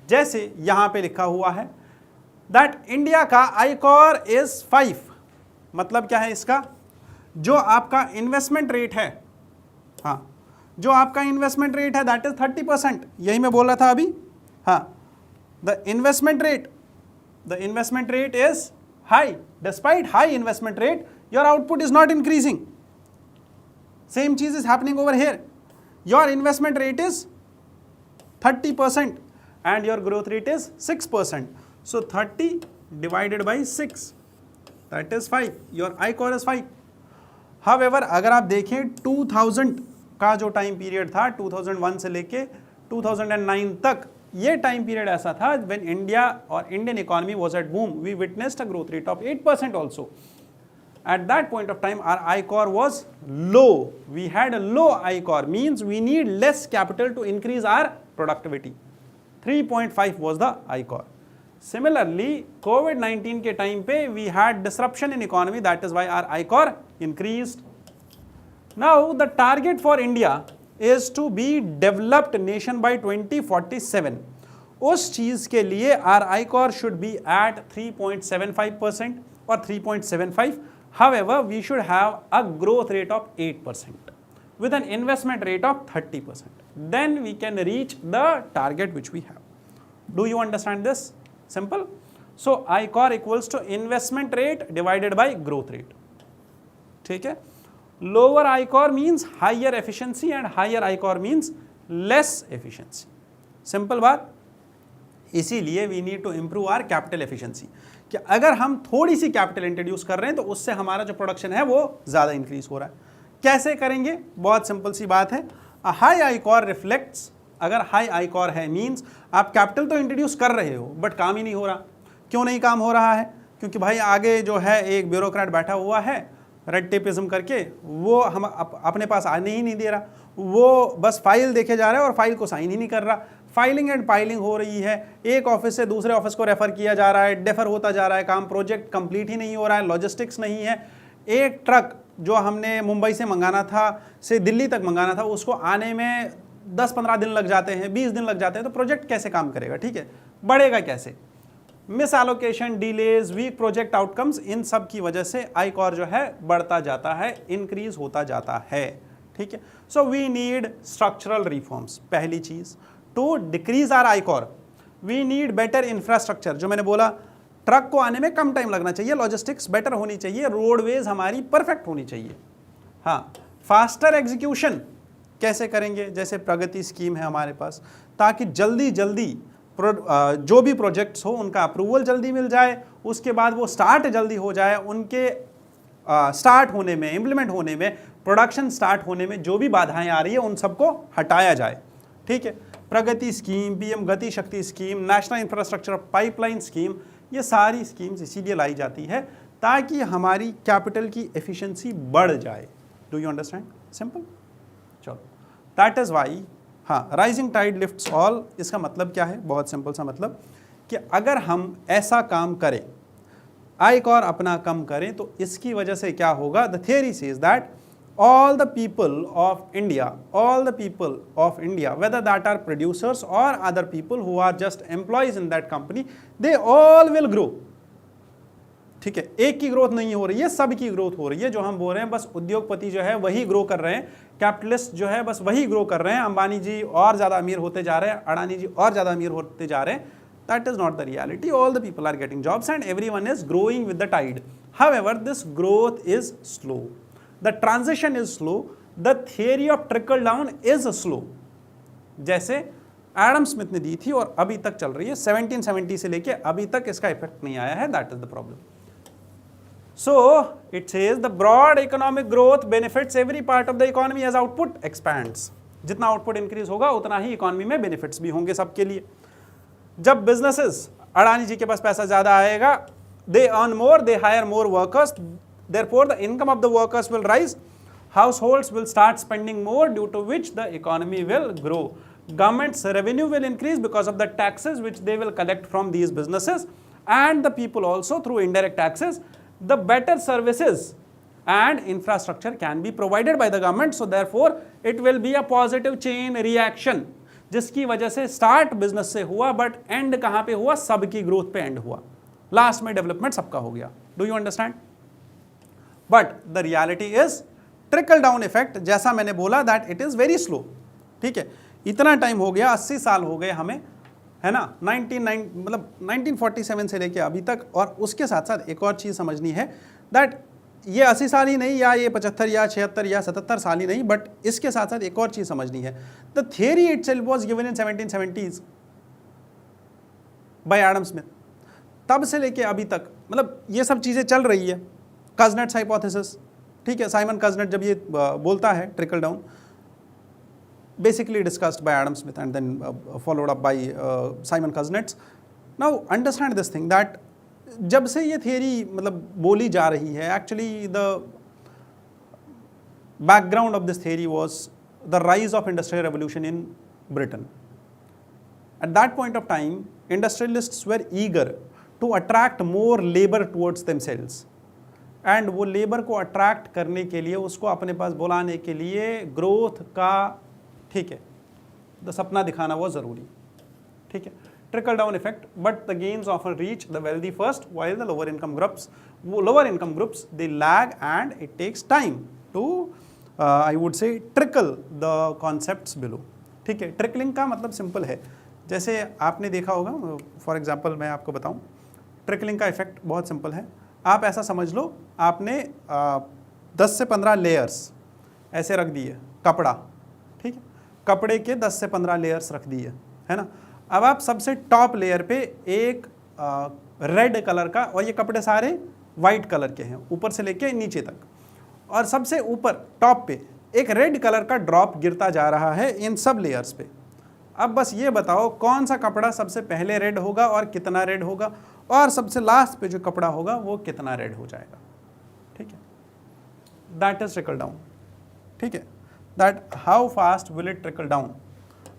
जैसे यहां पे लिखा हुआ है दैट इंडिया का आईकॉर इज 5. मतलब क्या है इसका? जो आपका इन्वेस्टमेंट रेट है, हाँ, जो आपका इन्वेस्टमेंट रेट है दैट इज 30%. यही मैं बोल रहा था अभी. हाँ, the investment rate is high. Despite high investment rate, your output is not increasing. Same चीज is happening over here. Your investment rate is 30% and your growth rate is 6%. So 30 divided by 6, that is 5. Your I-core is 5. However, अगर आप देखें 2000 का जो टाइम पीरियड था, 2001 से लेके 2009 तक, ये टाइम पीरियड ऐसा था when India or Indian economy was at boom. We witnessed a growth rate of 8% also. At that point of time, our I-core was low. We had a low I-core, means we need less capital to increase our productivity. 3.5 was the I-core. Similarly, COVID-19 के टाइम पे we had disruption in economy, that is why our I-core increased. Now the target for India is to be developed nation by 2047. उस चीज के लिए our I-core should be at 3.75% or 3.75. However, we should have a growth rate of 8% with an investment rate of 30%. Then we can reach the target which we have. Do you understand this? Simple. So I-core equals to investment rate divided by growth rate. ठीक है? Lower I-core means higher efficiency and higher I-core means less efficiency. Simple बात. इसीलिए we need to improve our capital efficiency. कि अगर हम थोड़ी सी कैपिटल इंट्रोड्यूस कर रहे हैं तो उससे हमारा जो प्रोडक्शन है वो ज़्यादा इंक्रीज हो रहा है. कैसे करेंगे? बहुत सिंपल सी बात है. High ICOR reflects. अगर हाई आई-कॉर है मींस आप कैपिटल तो इंट्रोड्यूस कर रहे हो बट काम ही नहीं हो रहा. क्यों नहीं काम हो रहा है? क्योंकि भाई आगे जो है एक ब्यूरोक्रेट बैठा हुआ है रेड टेपिज्म करके, वो हम अपने पास आने ही नहीं दे रहा. वो बस फाइल देखे जा रहा है और फाइल को साइन ही नहीं कर रहा. फाइलिंग एंड पाइलिंग हो रही है, एक ऑफिस से दूसरे ऑफिस को रेफर किया जा रहा है, डेफर होता जा रहा है काम, प्रोजेक्ट कंप्लीट ही नहीं हो रहा है, लॉजिस्टिक्स नहीं है. एक ट्रक जो हमने मुंबई से मंगाना था, से दिल्ली तक मंगाना था, उसको आने में 10-15 दिन लग जाते हैं, 20 दिन लग जाते हैं. तो प्रोजेक्ट कैसे काम करेगा? ठीक है, बढ़ेगा कैसे? Misallocation, delays, weak project outcomes, इन सब की वजह से आई-कॉर जो है बढ़ता जाता है, इंक्रीज होता जाता है. ठीक है. So we need structural reforms. पहली चीज, to decrease our ICOR we need better infrastructure. जो मैंने बोला, ट्रक को आने में कम टाइम लगना चाहिए, लॉजिस्टिक्स बेटर होनी चाहिए, रोडवेज हमारी परफेक्ट होनी चाहिए. हाँ, फास्टर एग्जीक्यूशन कैसे करेंगे, जैसे प्रगति स्कीम है हमारे पास, ताकि जल्दी जल्दी जो भी प्रोजेक्ट्स हो उनका अप्रूवल जल्दी मिल जाए, उसके बाद वो स्टार्ट जल्दी हो जाए, उनके स्टार्ट होने में, इम्प्लीमेंट होने में, प्रोडक्शन स्टार्ट होने में जो भी बाधाएं आ रही है उन सबको हटाया जाए। ठीक है, प्रगति स्कीम, पीएम गति शक्ति scheme, national infrastructure pipeline scheme, ये सारी स्कीम्स इसीलिए लाई जाती है ताकि हमारी कैपिटल की एफिशिएंसी बढ़ जाए। Do you understand? सिंपल। चलो, दैट इज वाई, हाँ, राइजिंग टाइड लिफ्ट्स ऑल, इसका मतलब क्या है? बहुत सिंपल सा मतलब कि अगर हम ऐसा काम करें, एक और अपना कम करें, तो इसकी वजह से क्या होगा? The theory says that all the people of India, whether that are producers or other people who are just employees in that company, they all will grow। ठीक है, एक की ग्रोथ नहीं हो रही है, सब की ग्रोथ हो रही है। जो हम बोल रहे हैं बस उद्योगपति जो है वही ग्रो कर रहे हैं, कैपिटलिस्ट जो है बस वही ग्रो कर रहे हैं, अंबानी जी और ज़्यादा अमीर होते जा रहे हैं, अडानी जी और ज़्यादा अमीर होते जा रहे हैं। That is not the reality. All the people are getting jobs and everyone is growing with the tide. However, this growth is slow. The transition is slow. The theory of trickle down is slow. जैसे एडम स्मिथ ने दी थी और अभी तक चल रही है, 1770 से लेके अभी तक इसका इफेक्ट नहीं आया है। That is the problem. So it says the broad economic growth benefits every part of the economy as output expands. जितना आउटपुट इंक्रीज होगा उतना ही इकोनॉमी में बेनिफिट्स भी होंगे सबके लिए। जब बिजनेसेस, अडानी जी के पास पैसा ज्यादा आएगा, they earn more, they hire more workers, therefore the income of the workers will rise, households will start spending more, due to which the economy will grow, government's revenue will increase because of the taxes which they will collect from these businesses, and the people also through indirect taxes. The better services and infrastructure can be provided by the government, so therefore it will be a positive chain reaction, जिसकी वजह से स्टार्ट बिजनेस से हुआ बट एंड कहां पे हुआ? सबकी ग्रोथ पे एंड हुआ, लास्ट में डेवलपमेंट सबका हो गया। Do you understand? But the reality is trickle down effect, जैसा मैंने बोला that it is very slow. ठीक है, इतना टाइम हो गया, 80 साल हो गए हमें, है ना, 1947 से लेके अभी तक। और उसके साथ साथ एक और चीज समझनी है दैट ये 80 साल ही नहीं, या ये 75 या 76 या 77 साल ही नहीं, बट इसके साथ साथ एक और चीज समझनी है। The theory itself was given in 1770s bye Adam Smith. तब से लेके अभी तक मतलब ये सब चीजें चल रही है। कज़नेट्स हाइपोथेसिस, ठीक है, साइमन कज़नेट जब ये बोलता है trickle down, basically discussed by Adam Smith and then followed up by Simon Kuznets. Now understand this thing that जब से ये थियरी मतलब बोली जा रही है, actually the background of this theory was the rise of industrial revolution in Britain. At that point of time industrialists were eager to attract more labour towards themselves, and वो लेबर को अट्रैक्ट करने के लिए, उसको अपने पास बुलाने के लिए ग्रोथ का, ठीक है, द सपना दिखाना वो जरूरी। ठीक है, trickle down effect, but the gains often reach the wealthy first, while the lower income groups they lag and it takes time to I would say trickle the concepts below। ठीक है, ट्रिकलिंग का मतलब सिंपल है, जैसे आपने देखा होगा, फॉर एग्जांपल मैं आपको बताऊं, ट्रिकलिंग का इफेक्ट बहुत सिंपल है। आप ऐसा समझ लो, आपने 10 से 15 लेयर्स ऐसे रख दिए कपड़ा, ठीक है, कपड़े के 10 से 15 लेयर्स रख दिए, है ना। अब आप सबसे टॉप लेयर पे एक रेड कलर का, और ये कपड़े सारे वाइट कलर के हैं ऊपर से लेके नीचे तक, और सबसे ऊपर टॉप पे एक रेड कलर का ड्रॉप गिरता जा रहा है इन सब लेयर्स पे। अब बस ये बताओ कौन सा कपड़ा सबसे पहले रेड होगा और कितना रेड होगा, और सबसे लास्ट पे जो कपड़ा होगा वो कितना रेड हो जाएगा। ठीक है, दैट इज ट्रिकल डाउन। ठीक है, that how fast will it trickle down,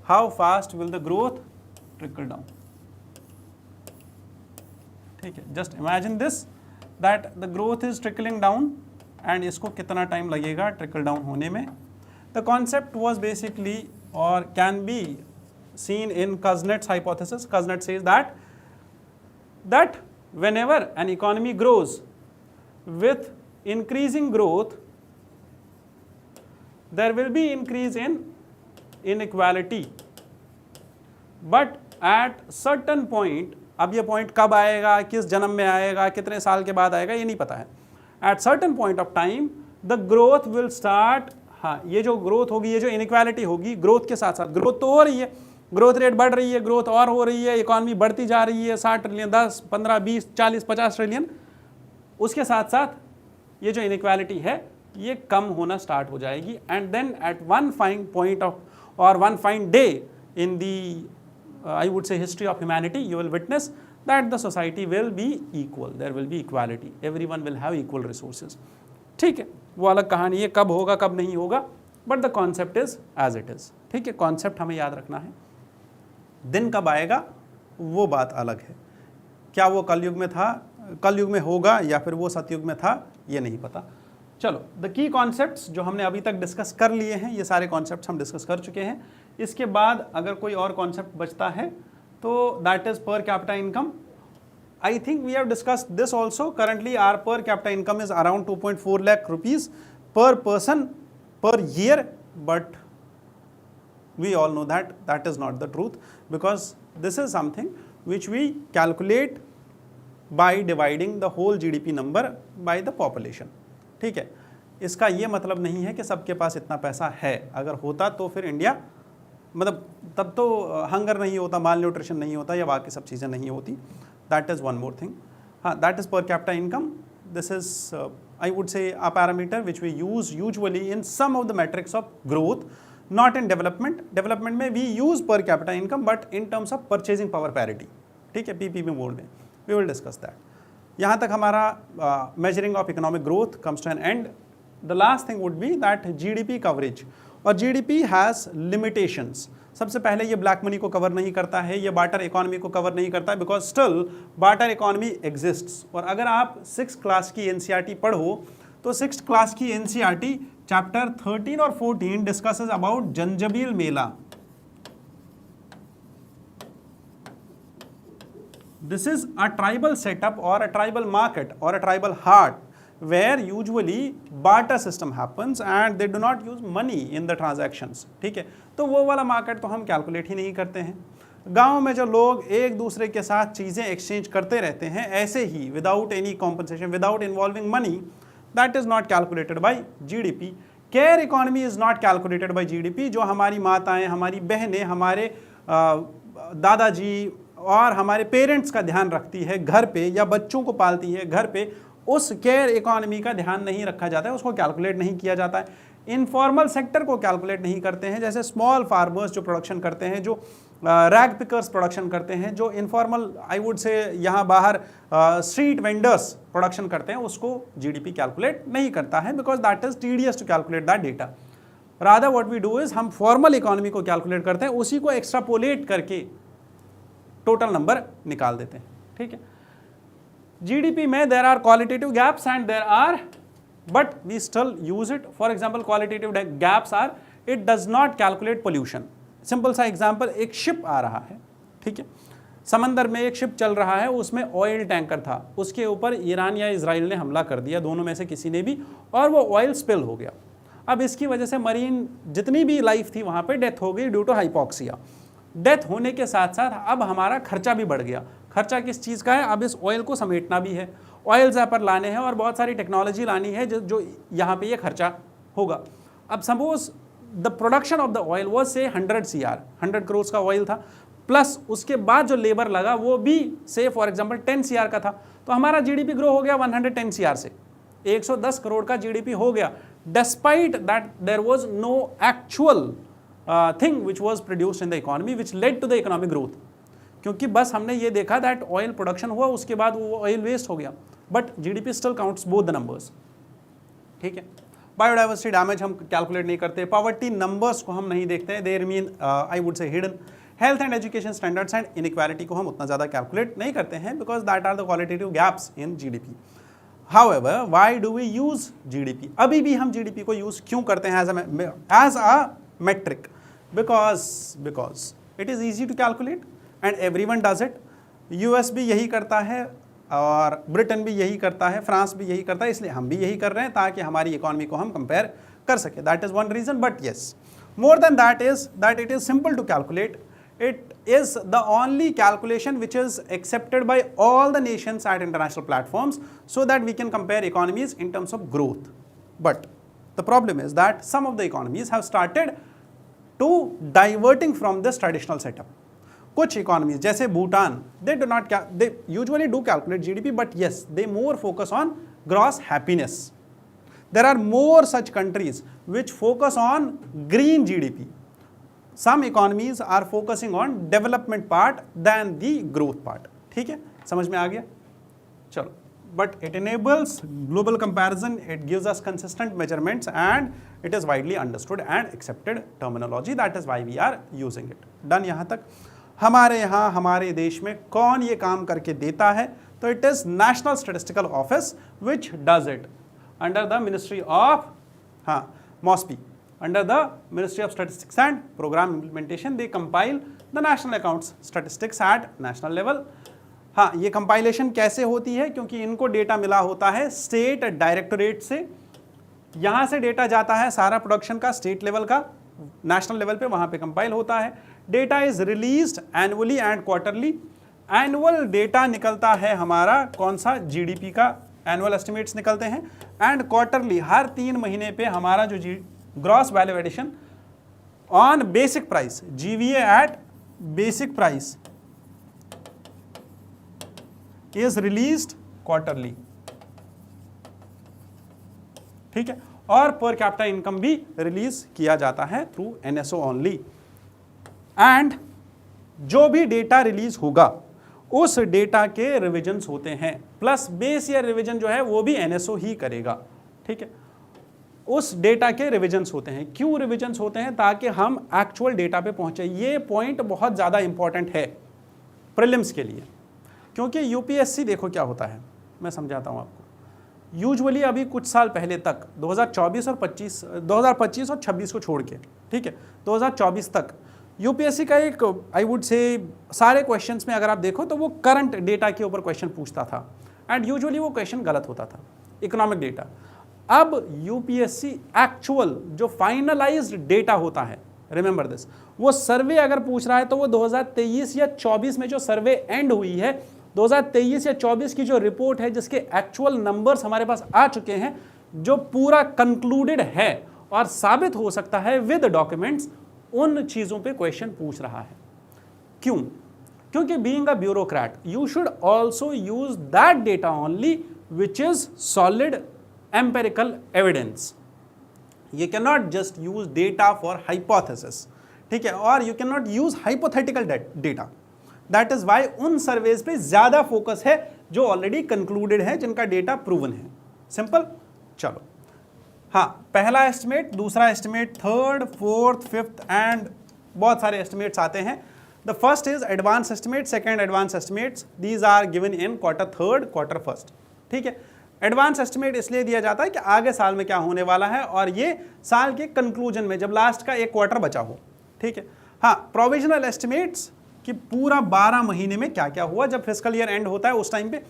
how fast will the growth trickle down. ठीक है, just imagine this that the growth is trickling down, and इसको कितना टाइम लगेगा ट्रिकल डाउन होने में। द कॉन्सेप्ट वाज बेसिकली और can be seen in Kuznets hypothesis. Kuznets says that whenever an economy grows with increasing growth, there will be increase in inequality, but at certain point, अब ये point कब आएगा, किस जन्म में आएगा, कितने साल के बाद आएगा, ये नहीं पता है। At certain point of time, the growth will start हाँ, ये जो ग्रोथ होगी, ये जो इनइक्वालिटी होगी, ग्रोथ के साथ साथ ग्रोथ तो हो रही है, ग्रोथ रेट बढ़ रही है, ग्रोथ और हो रही है, इकॉनमी बढ़ती जा रही है, 60 ट्रिलियन, 10, 15, 20, 40, 50 ट्रिलियन, उसके साथ साथ ये जो इनइक्वालिटी है ये कम होना स्टार्ट हो जाएगी। And then at one fine point of और one fine day in the I would say history of humanity, you will witness that the society will be equal, there will be equality, everyone will have equal resources। ठीक है, वो अलग कहानी है, कब होगा कब नहीं होगा, but the concept is as it is। ठीक है, कॉन्सेप्ट हमें याद रखना है। दिन कब आएगा वो बात अलग है, क्या वो कलयुग में था, कलयुग में होगा या फिर वो सतयुग में था, ये नहीं पता। चलो, द की कॉन्सेप्ट्स जो हमने अभी तक डिस्कस कर लिए हैं, ये सारे कॉन्सेप्ट्स हम डिस्कस कर चुके हैं। इसके बाद अगर कोई और कॉन्सेप्ट बचता है तो that is per capita income. I think we have discussed this also. Currently our per capita income is around 2.4 lakh rupees per person per year, but we all know that that is not the truth, because this is something which we calculate by dividing the whole GDP number by the population। ठीक है, इसका ये मतलब नहीं है कि सबके पास इतना पैसा है। अगर होता तो फिर इंडिया, मतलब तब तो हंगर नहीं होता, माल न्यूट्रिशन नहीं होता, या बाकी सब चीज़ें नहीं होती। That is one more thing. हाँ, that is per capita income. This is I would say a parameter which we use usually in some of the matrix of growth, not in development. Development में we use per capita income but in terms of purchasing power parity. ठीक है, पीपीपी मोड में वी विल डिस्कस दैट। यहाँ तक हमारा measuring of economic growth comes to an and. The last thing would be that GDP coverage, और जीडीपी हैज़ लिमिटेशंस। सबसे पहले ये ब्लैक मनी को कवर नहीं करता है, ये बार्टर इकोनॉमी को कवर नहीं करता है, because still barter economy exists. और अगर आप 6th क्लास की एनसीईआरटी पढ़ो तो 6th क्लास की एनसीईआरटी चैप्टर 13 और 14 डिस्कसेस अबाउट जंजबील मेला। This is a tribal setup और अ ट्राइबल मार्केट और a tribal heart where usually barter system happens and they do not use money in the transactions। ठीक है, तो वो वाला मार्केट तो हम कैलकुलेट ही नहीं करते हैं। गांव में जो लोग एक दूसरे के साथ चीज़ें एक्सचेंज करते रहते हैं ऐसे ही, without any compensation, without involving money, that is not calculated by GDP. Care economy is not calculated by GDP. जो हमारी माताएँ, हमारी बहनें, हमारे दादाजी और हमारे पेरेंट्स का ध्यान रखती है घर पे, या बच्चों को पालती है घर पे, उस केयर इकोनॉमी का ध्यान नहीं रखा जाता है, उसको कैलकुलेट नहीं किया जाता है। इनफॉर्मल सेक्टर को कैलकुलेट नहीं करते हैं, जैसे स्मॉल फार्मर्स जो प्रोडक्शन करते हैं, जो रैग पिकर्स प्रोडक्शन करते हैं, जो इनफॉर्मल आई वुड से यहाँ बाहर स्ट्रीट वेंडर्स प्रोडक्शन करते हैं, उसको जीडीपी कैलकुलेट नहीं करता है, because that is tedious to calculate that data. Rather what we do is हम फॉर्मल इकोनॉमी को कैलकुलेट करते हैं, उसी को एक्स्ट्रापोलेट करके टोटल नंबर निकाल देते हैं। ठीक है, GDP में there are qualitative gaps and there are, but we still use it। For example, qualitative gaps are it does not calculate pollution। Simple सा एग्जाम्पल, एक शिप आ रहा है, ठीक है, समंदर में एक शिप चल रहा है, उसमें ऑयल टैंकर था, उसके ऊपर ईरान या इजराइल ने हमला कर दिया, दोनों में से किसी ने भी, और वो ऑयल स्पिल हो गया। अब इसकी वजह से मरीन जितनी भी लाइफ थी वहाँ पे डेथ हो गई ड्यू टू हाइपोक्सिया। डेथ होने के साथ साथ अब हमारा खर्चा भी बढ़ गया। खर्चा किस चीज़ का है? अब इस ऑयल को समेटना भी है, ऑयल्स यहाँ पर लाने हैं और बहुत सारी टेक्नोलॉजी लानी है जो यहाँ पे ये खर्चा होगा। अब suppose the production of the oil वो से 100 CR, 100 करोड़ का ऑयल था, प्लस उसके बाद जो लेबर लगा वो भी से फॉर एग्जांपल 10 CR का था, तो हमारा जीडीपी ग्रो हो गया 110 CR से 110 करोड़ का जीडीपी हो गया, despite that there was no actual thing which was produced in the economy which led to the economic growth. क्योंकि बस हमने ये देखा दैट ऑयल प्रोडक्शन हुआ, उसके बाद वो ऑयल वेस्ट हो गया, but GDP still counts both the numbers. ठीक है, बायोडाइवर्सिटी डैमेज हम कैलकुलेट नहीं करते, पॉवर्टी नंबर्स को हम नहीं देखते हैं, they remain I would say hidden. Health and education standards and inequality को हम उतना ज़्यादा कैलकुलेट नहीं करते हैं, because that are the qualitative gaps in GDP. However, why do we use GDP? अभी भी हम जीडीपी को यूज क्यों करते हैं as a metric? Because it is easy to calculate and everyone does it. US भी यही करता है और ब्रिटेन भी यही करता है, फ्रांस भी यही करता है, इसलिए हम भी यही कर रहे हैं ताकि हमारी इकोनॉमी को हम कंपेयर कर सके। That is one reason, but yes, more than that is that it is simple to calculate. It is the only calculation which is accepted by all the nations at international platforms so that we can compare economies in terms of growth. But The problem is that some of the economies have started to diverting from this traditional setup. कुछ economies जैसे Bhutan, they usually do calculate GDP, but yes, they more focus on gross happiness. There are more such countries which focus on green GDP. Some economies are focusing on development part than the growth part. ठीक है, समझ में आ गया? चलो, but it enables global comparison, it gives us consistent measurements, and it is widely understood and accepted terminology. That is why we are using it. Done यहाँ तक? हमारे यहाँ हमारे देश में कौन ये काम करके देता है? तो it is National Statistical Office which does it under the Ministry of MOSPI. Under the Ministry of Statistics and Program Implementation, they compile the national accounts statistics at national level. हाँ, ये कंपाइलेशन कैसे होती है? क्योंकि इनको डेटा मिला होता है स्टेट डायरेक्टोरेट से, यहाँ से डेटा जाता है सारा प्रोडक्शन का स्टेट लेवल का, नेशनल लेवल पे वहाँ पे कंपाइल होता है. Data is released annually and quarterly. Annual data निकलता है हमारा कौन सा? जीडीपी का एनुअल एस्टिमेट्स निकलते हैं. एंड क्वार्टरली हर 3 महीने पे हमारा जो gross value addition on basic price, GVA at basic price is released quarterly. ठीक है, और पर कैपिटा इनकम भी रिलीज किया जाता है थ्रू एनएसओ ओनली. एंड जो भी डेटा रिलीज होगा उस डेटा के रिविजन्स होते हैं, प्लस बेस ईयर रिविजन जो है वो भी एनएसओ ही करेगा. ठीक है, उस डेटा के रिविजन्स होते हैं. क्यों रिविजन्स होते हैं? ताकि हम एक्चुअल डेटा पे पहुंचे. ये पॉइंट बहुत ज़्यादा इंपॉर्टेंट है प्रीलिम्स के लिए, क्योंकि यूपीएससी देखो क्या होता है, मैं समझाता हूँ आपको. यूजुअली अभी कुछ साल पहले तक 2024 और 2025 और 26 को छोड़ के, ठीक है, 2024 तक यूपीएससी का एक आई वुड से सारे क्वेश्चंस में अगर आप देखो तो वो करंट डेटा के ऊपर क्वेश्चन पूछता था. एंड यूजुअली वो क्वेश्चन गलत होता था, इकोनॉमिक डेटा. अब यूपीएससी एक्चुअल जो फाइनलाइज्ड डेटा होता है, रिमेंबर दिस, वो सर्वे अगर पूछ रहा है तो वो 2023 या 24 में जो सर्वे एंड हुई है, 2023 या 24 की जो रिपोर्ट है जिसके एक्चुअल नंबर्स हमारे पास आ चुके हैं, जो पूरा कंक्लूडेड है और साबित हो सकता है विद डॉक्यूमेंट्स, उन चीज़ों पे क्वेश्चन पूछ रहा है. क्यों? क्योंकि being a bureaucrat you should also use that data only which is solid empirical evidence. You cannot just use data for hypothesis. ठीक है, और you cannot use hypothetical data. That is why उन सर्वेज पे ज़्यादा फोकस है जो ऑलरेडी कंक्लूडेड है, जिनका डेटा प्रूवन है. सिंपल. चलो, हाँ, पहला एस्टिमेट, दूसरा estimate, third, fourth, fifth and बहुत सारे एस्टिमेट्स आते हैं. The first is advance estimate, second advance estimates. These are given in quarter third, quarter first. ठीक है, एडवांस एस्टिमेट इसलिए दिया जाता है कि आगे साल में क्या होने वाला है और ये साल के कंक्लूजन में जब लास्ट का एक क्वार्टर बचा हो. ठीक है, हाँ, प्रोविजनल एस्टिमेट्स कि पूरा 12 महीने में क्या क्या हुआ जब फिस्कल ईयर एंड होता है उस टाइम पे.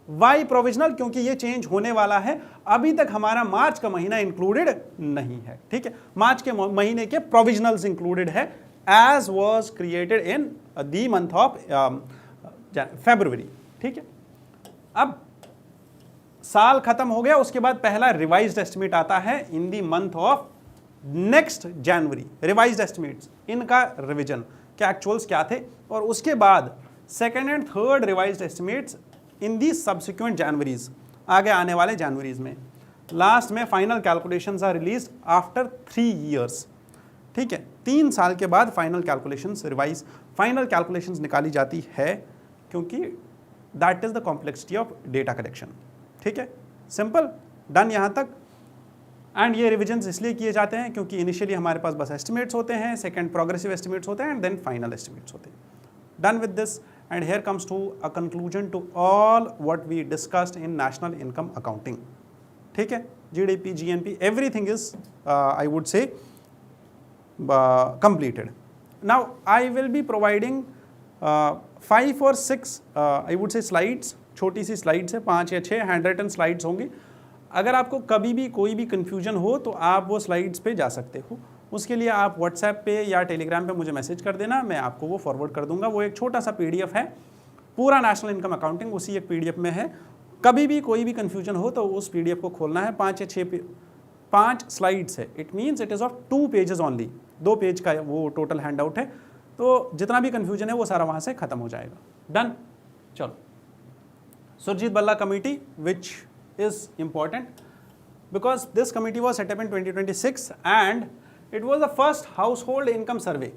Why provisional? क्योंकि ये चेंज होने वाला है, अभी तक हमारा मार्च का महीना इंक्लूडेड नहीं है. ठीक है, मार्च के महीने के प्रोविजनल्स इंक्लूडेड है as was created in the month of February. ठीक है, अब साल खत्म हो गया, उसके बाद पहला रिवाइज्ड एस्टिमेट आता है in the month of next January. Revised estimates, इनका रिवीजन, क्या एक्चुअल्स क्या थे, और उसके बाद second and third revised estimates in the subsequent Januaries, आगे आने वाले जनवरीज में. लास्ट में final calculations are release after 3 years. ठीक है, 3 साल के बाद final calculations revise, final calculations निकाली जाती है, क्योंकि that is the complexity of data collection. ठीक है, सिंपल. डन यहाँ तक. एंड ये रिविजन्स इसलिए किए जाते हैं क्योंकि इनिशियली हमारे पास बस एस्टिमेट्स होते हैं, सेकंड प्रोग्रेसिव एस्टिमेट्स होते हैं, एंड देन फाइनल एस्टिमेट्स होते हैं. Done with this, and here comes to a conclusion to all what we discussed in national income accounting. ठीक है, GDP, GNP, everything is I would say completed. Now I will be providing 5 or 6 I would say slides, छोटी सी स्लाइड्स है, 5 या 6 हैंड रिटन स्लाइड्स होंगी. अगर आपको कभी भी कोई भी कन्फ्यूजन हो तो आप वो स्लाइड्स पे जा सकते हो. उसके लिए आप व्हाट्सएप पे या टेलीग्राम पे मुझे मैसेज कर देना, मैं आपको वो फॉरवर्ड कर दूंगा. वो एक छोटा सा PDF है, पूरा नेशनल इनकम अकाउंटिंग उसी एक PDF में है. कभी भी कोई भी कन्फ्यूजन हो तो उस PDF को खोलना है, 5 या 6 5 स्लाइड्स है, it means it is of 2 pages only, 2 page का वो टोटल हैंड आउट है, तो जितना भी कन्फ्यूजन है वो सारा वहाँ से खत्म हो जाएगा। डन। चलो, Surjit Bhalla committee which is important because this committee was set up in 2026 and it was the first household income survey,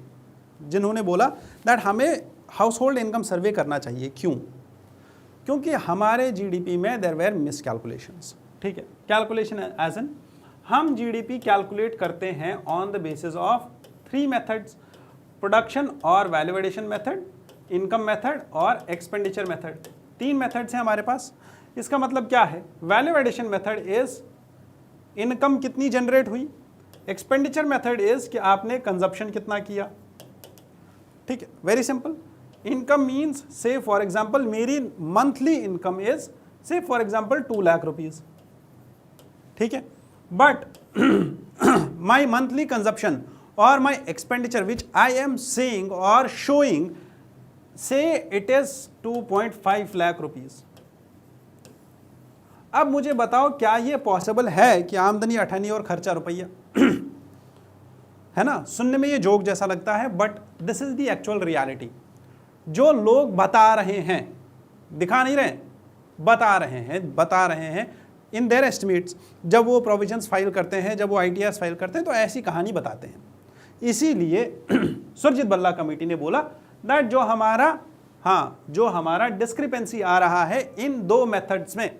जिन्होंने बोला that हमें household income survey करना चाहिए। क्यों? क्योंकि हमारे GDP में there were miscalculations। ठीक है, कैलकुलेशन एज एन हम GDP कैलकुलेट करते हैं on the basis of 3 methods, production और value addition method, income method और एक्सपेंडिचर मेथड। 3 मेथड्स हैं हमारे पास। इसका मतलब क्या है? Value addition method is income कितनी जनरेट हुई, एक्सपेंडिचर मेथड इज कि आपने कंजप्शन कितना किया। ठीक है, very simple. Income means say for example मेरी monthly income is say for example 2 lakh rupees. ठीक है, बट माई मंथली कंजप्शन और my expenditure which I am saying और showing say it is 2.5 lakh rupees. अब मुझे बताओ क्या ये पॉसिबल है कि आमदनी 98 और खर्चा रुपया है ना? सुनने में ये जोक जैसा लगता है, but this is the actual reality. जो लोग बता रहे हैं, दिखा नहीं रहे, बता रहे हैं इन देयर एस्टिमेट्स, जब वो प्रोविजंस फाइल करते हैं, जब वो ITRs फाइल करते हैं, तो ऐसी कहानी बताते हैं। इसीलिए सुरजीत बल्ला कमेटी ने बोला दैट जो हमारा डिस्क्रिपेंसी आ रहा है इन 2 मेथड्स में,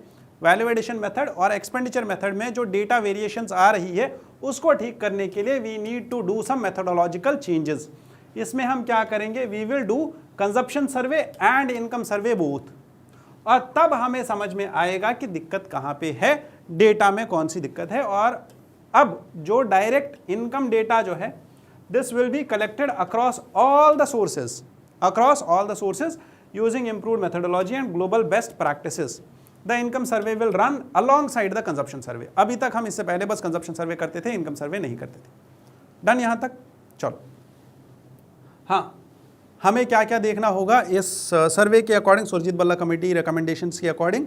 वैल्यू एडिशन मेथड और एक्सपेंडिचर मेथड में जो डेटा वेरिएशंस आ रही है, उसको ठीक करने के लिए we need to do some methodological changes. इसमें हम क्या करेंगे? We will do consumption survey and income survey both, और तब हमें समझ में आएगा कि दिक्कत कहाँ पे है, डेटा में कौन सी दिक्कत है। और अब जो डायरेक्ट इनकम डेटा जो है, this will be collected across all the sources using improved methodology and global best practices. The income survey will run alongside the consumption survey. अभी तक हम इससे पहले बस कंजप्शन सर्वे करते थे, इनकम सर्वे नहीं करते थे। डन यहां तक? चलो, हाँ, हमें क्या क्या देखना होगा इस सर्वे के according, Surjit Bhalla committee recommendations के according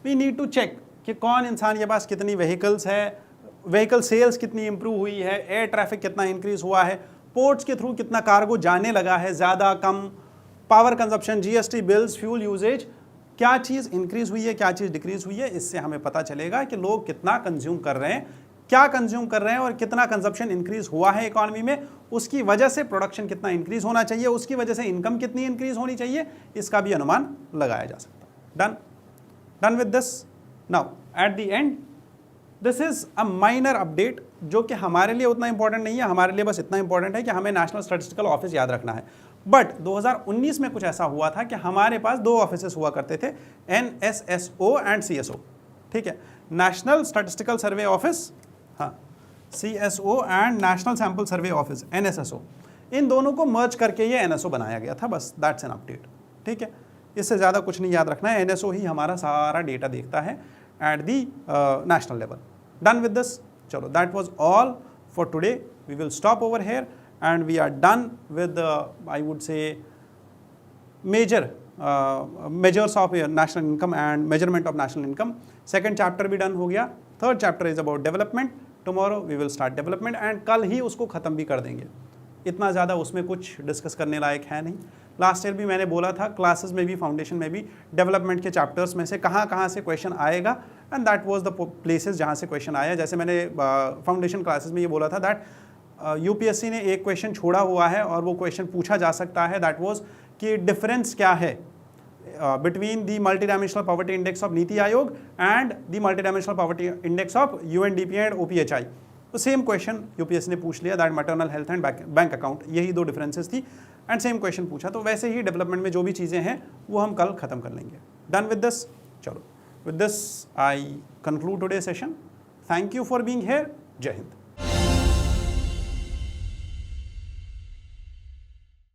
we need to check कि कौन इंसान के पास कितनी व्हीकल्स है, व्हीकल सेल्स कितनी इंप्रूव हुई है, एयर ट्रैफिक कितना इंक्रीज हुआ है, पोर्ट्स के थ्रू कितना कार्गो जाने लगा है, ज़्यादा कम, power consumption, GST bills, fuel usages, क्या चीज़ इंक्रीज हुई है, क्या चीज़ डिक्रीज हुई है। इससे हमें पता चलेगा कि लोग कितना कंज्यूम कर रहे हैं, क्या कंज्यूम कर रहे हैं और कितना कंजप्शन इंक्रीज हुआ है इकोनॉमी में, उसकी वजह से प्रोडक्शन कितना इंक्रीज होना चाहिए, उसकी वजह से इनकम कितनी इंक्रीज होनी चाहिए, इसका भी अनुमान लगाया जा सकता है। Done with this. Now at the end this is a minor update जो कि हमारे लिए उतना इंपॉर्टेंट नहीं है, हमारे लिए बस इतना इंपॉर्टेंट है कि हमें नेशनल स्टैटिस्टिकल ऑफिस याद रखना है। बट 2019 में कुछ ऐसा हुआ था कि हमारे पास 2 ऑफिसेस हुआ करते थे, NSSO एंड CSO। ठीक है, नेशनल स्टैटिस्टिकल सर्वे ऑफिस, हाँ, CSO and national sample survey office NSSO। इन दोनों को मर्ज करके ये NSO बनाया गया था, बस दैट्स एन अपडेट। ठीक है, इससे ज़्यादा कुछ नहीं याद रखना है। NSO ही हमारा सारा डेटा देखता है at the national level. Done with this. चलो, that was all for today. We will stop over here and we are done with I would say measures of national income and measurement of national income. Second chapter भी done हो गया। Third chapter is about development. Tomorrow we will start development and कल ही उसको ख़त्म भी कर देंगे। इतना ज़्यादा उसमें कुछ डिस्कस करने लायक है नहीं। लास्ट ईयर भी मैंने बोला था, क्लासेस में भी, फाउंडेशन में भी, डेवलपमेंट के चैप्टर्स में से कहाँ से क्वेश्चन आएगा, and that was the places जहाँ से क्वेश्चन आया। जैसे मैंने फाउंडेशन क्लासेस में ये बोला था दैट UPSC ने एक क्वेश्चन छोड़ा हुआ है और वो क्वेश्चन पूछा जा सकता है, दैट वाज कि डिफरेंस क्या है between the multi dimensional poverty index of NITI Aayog and the multi dimensional poverty index of UNDP and OPHI। तो सेम क्वेश्चन UPSC ने पूछ लिया, that maternal health and bank account, यही 2 डिफरेंसेस थी एंड सेम क्वेश्चन पूछा। तो वैसे ही डेवलपमेंट में जो भी चीज़ें हैं वो हम कल ख़त्म कर लेंगे। Done with this. चलो, with this I conclude today session. Thank you for being here. जय हिंद।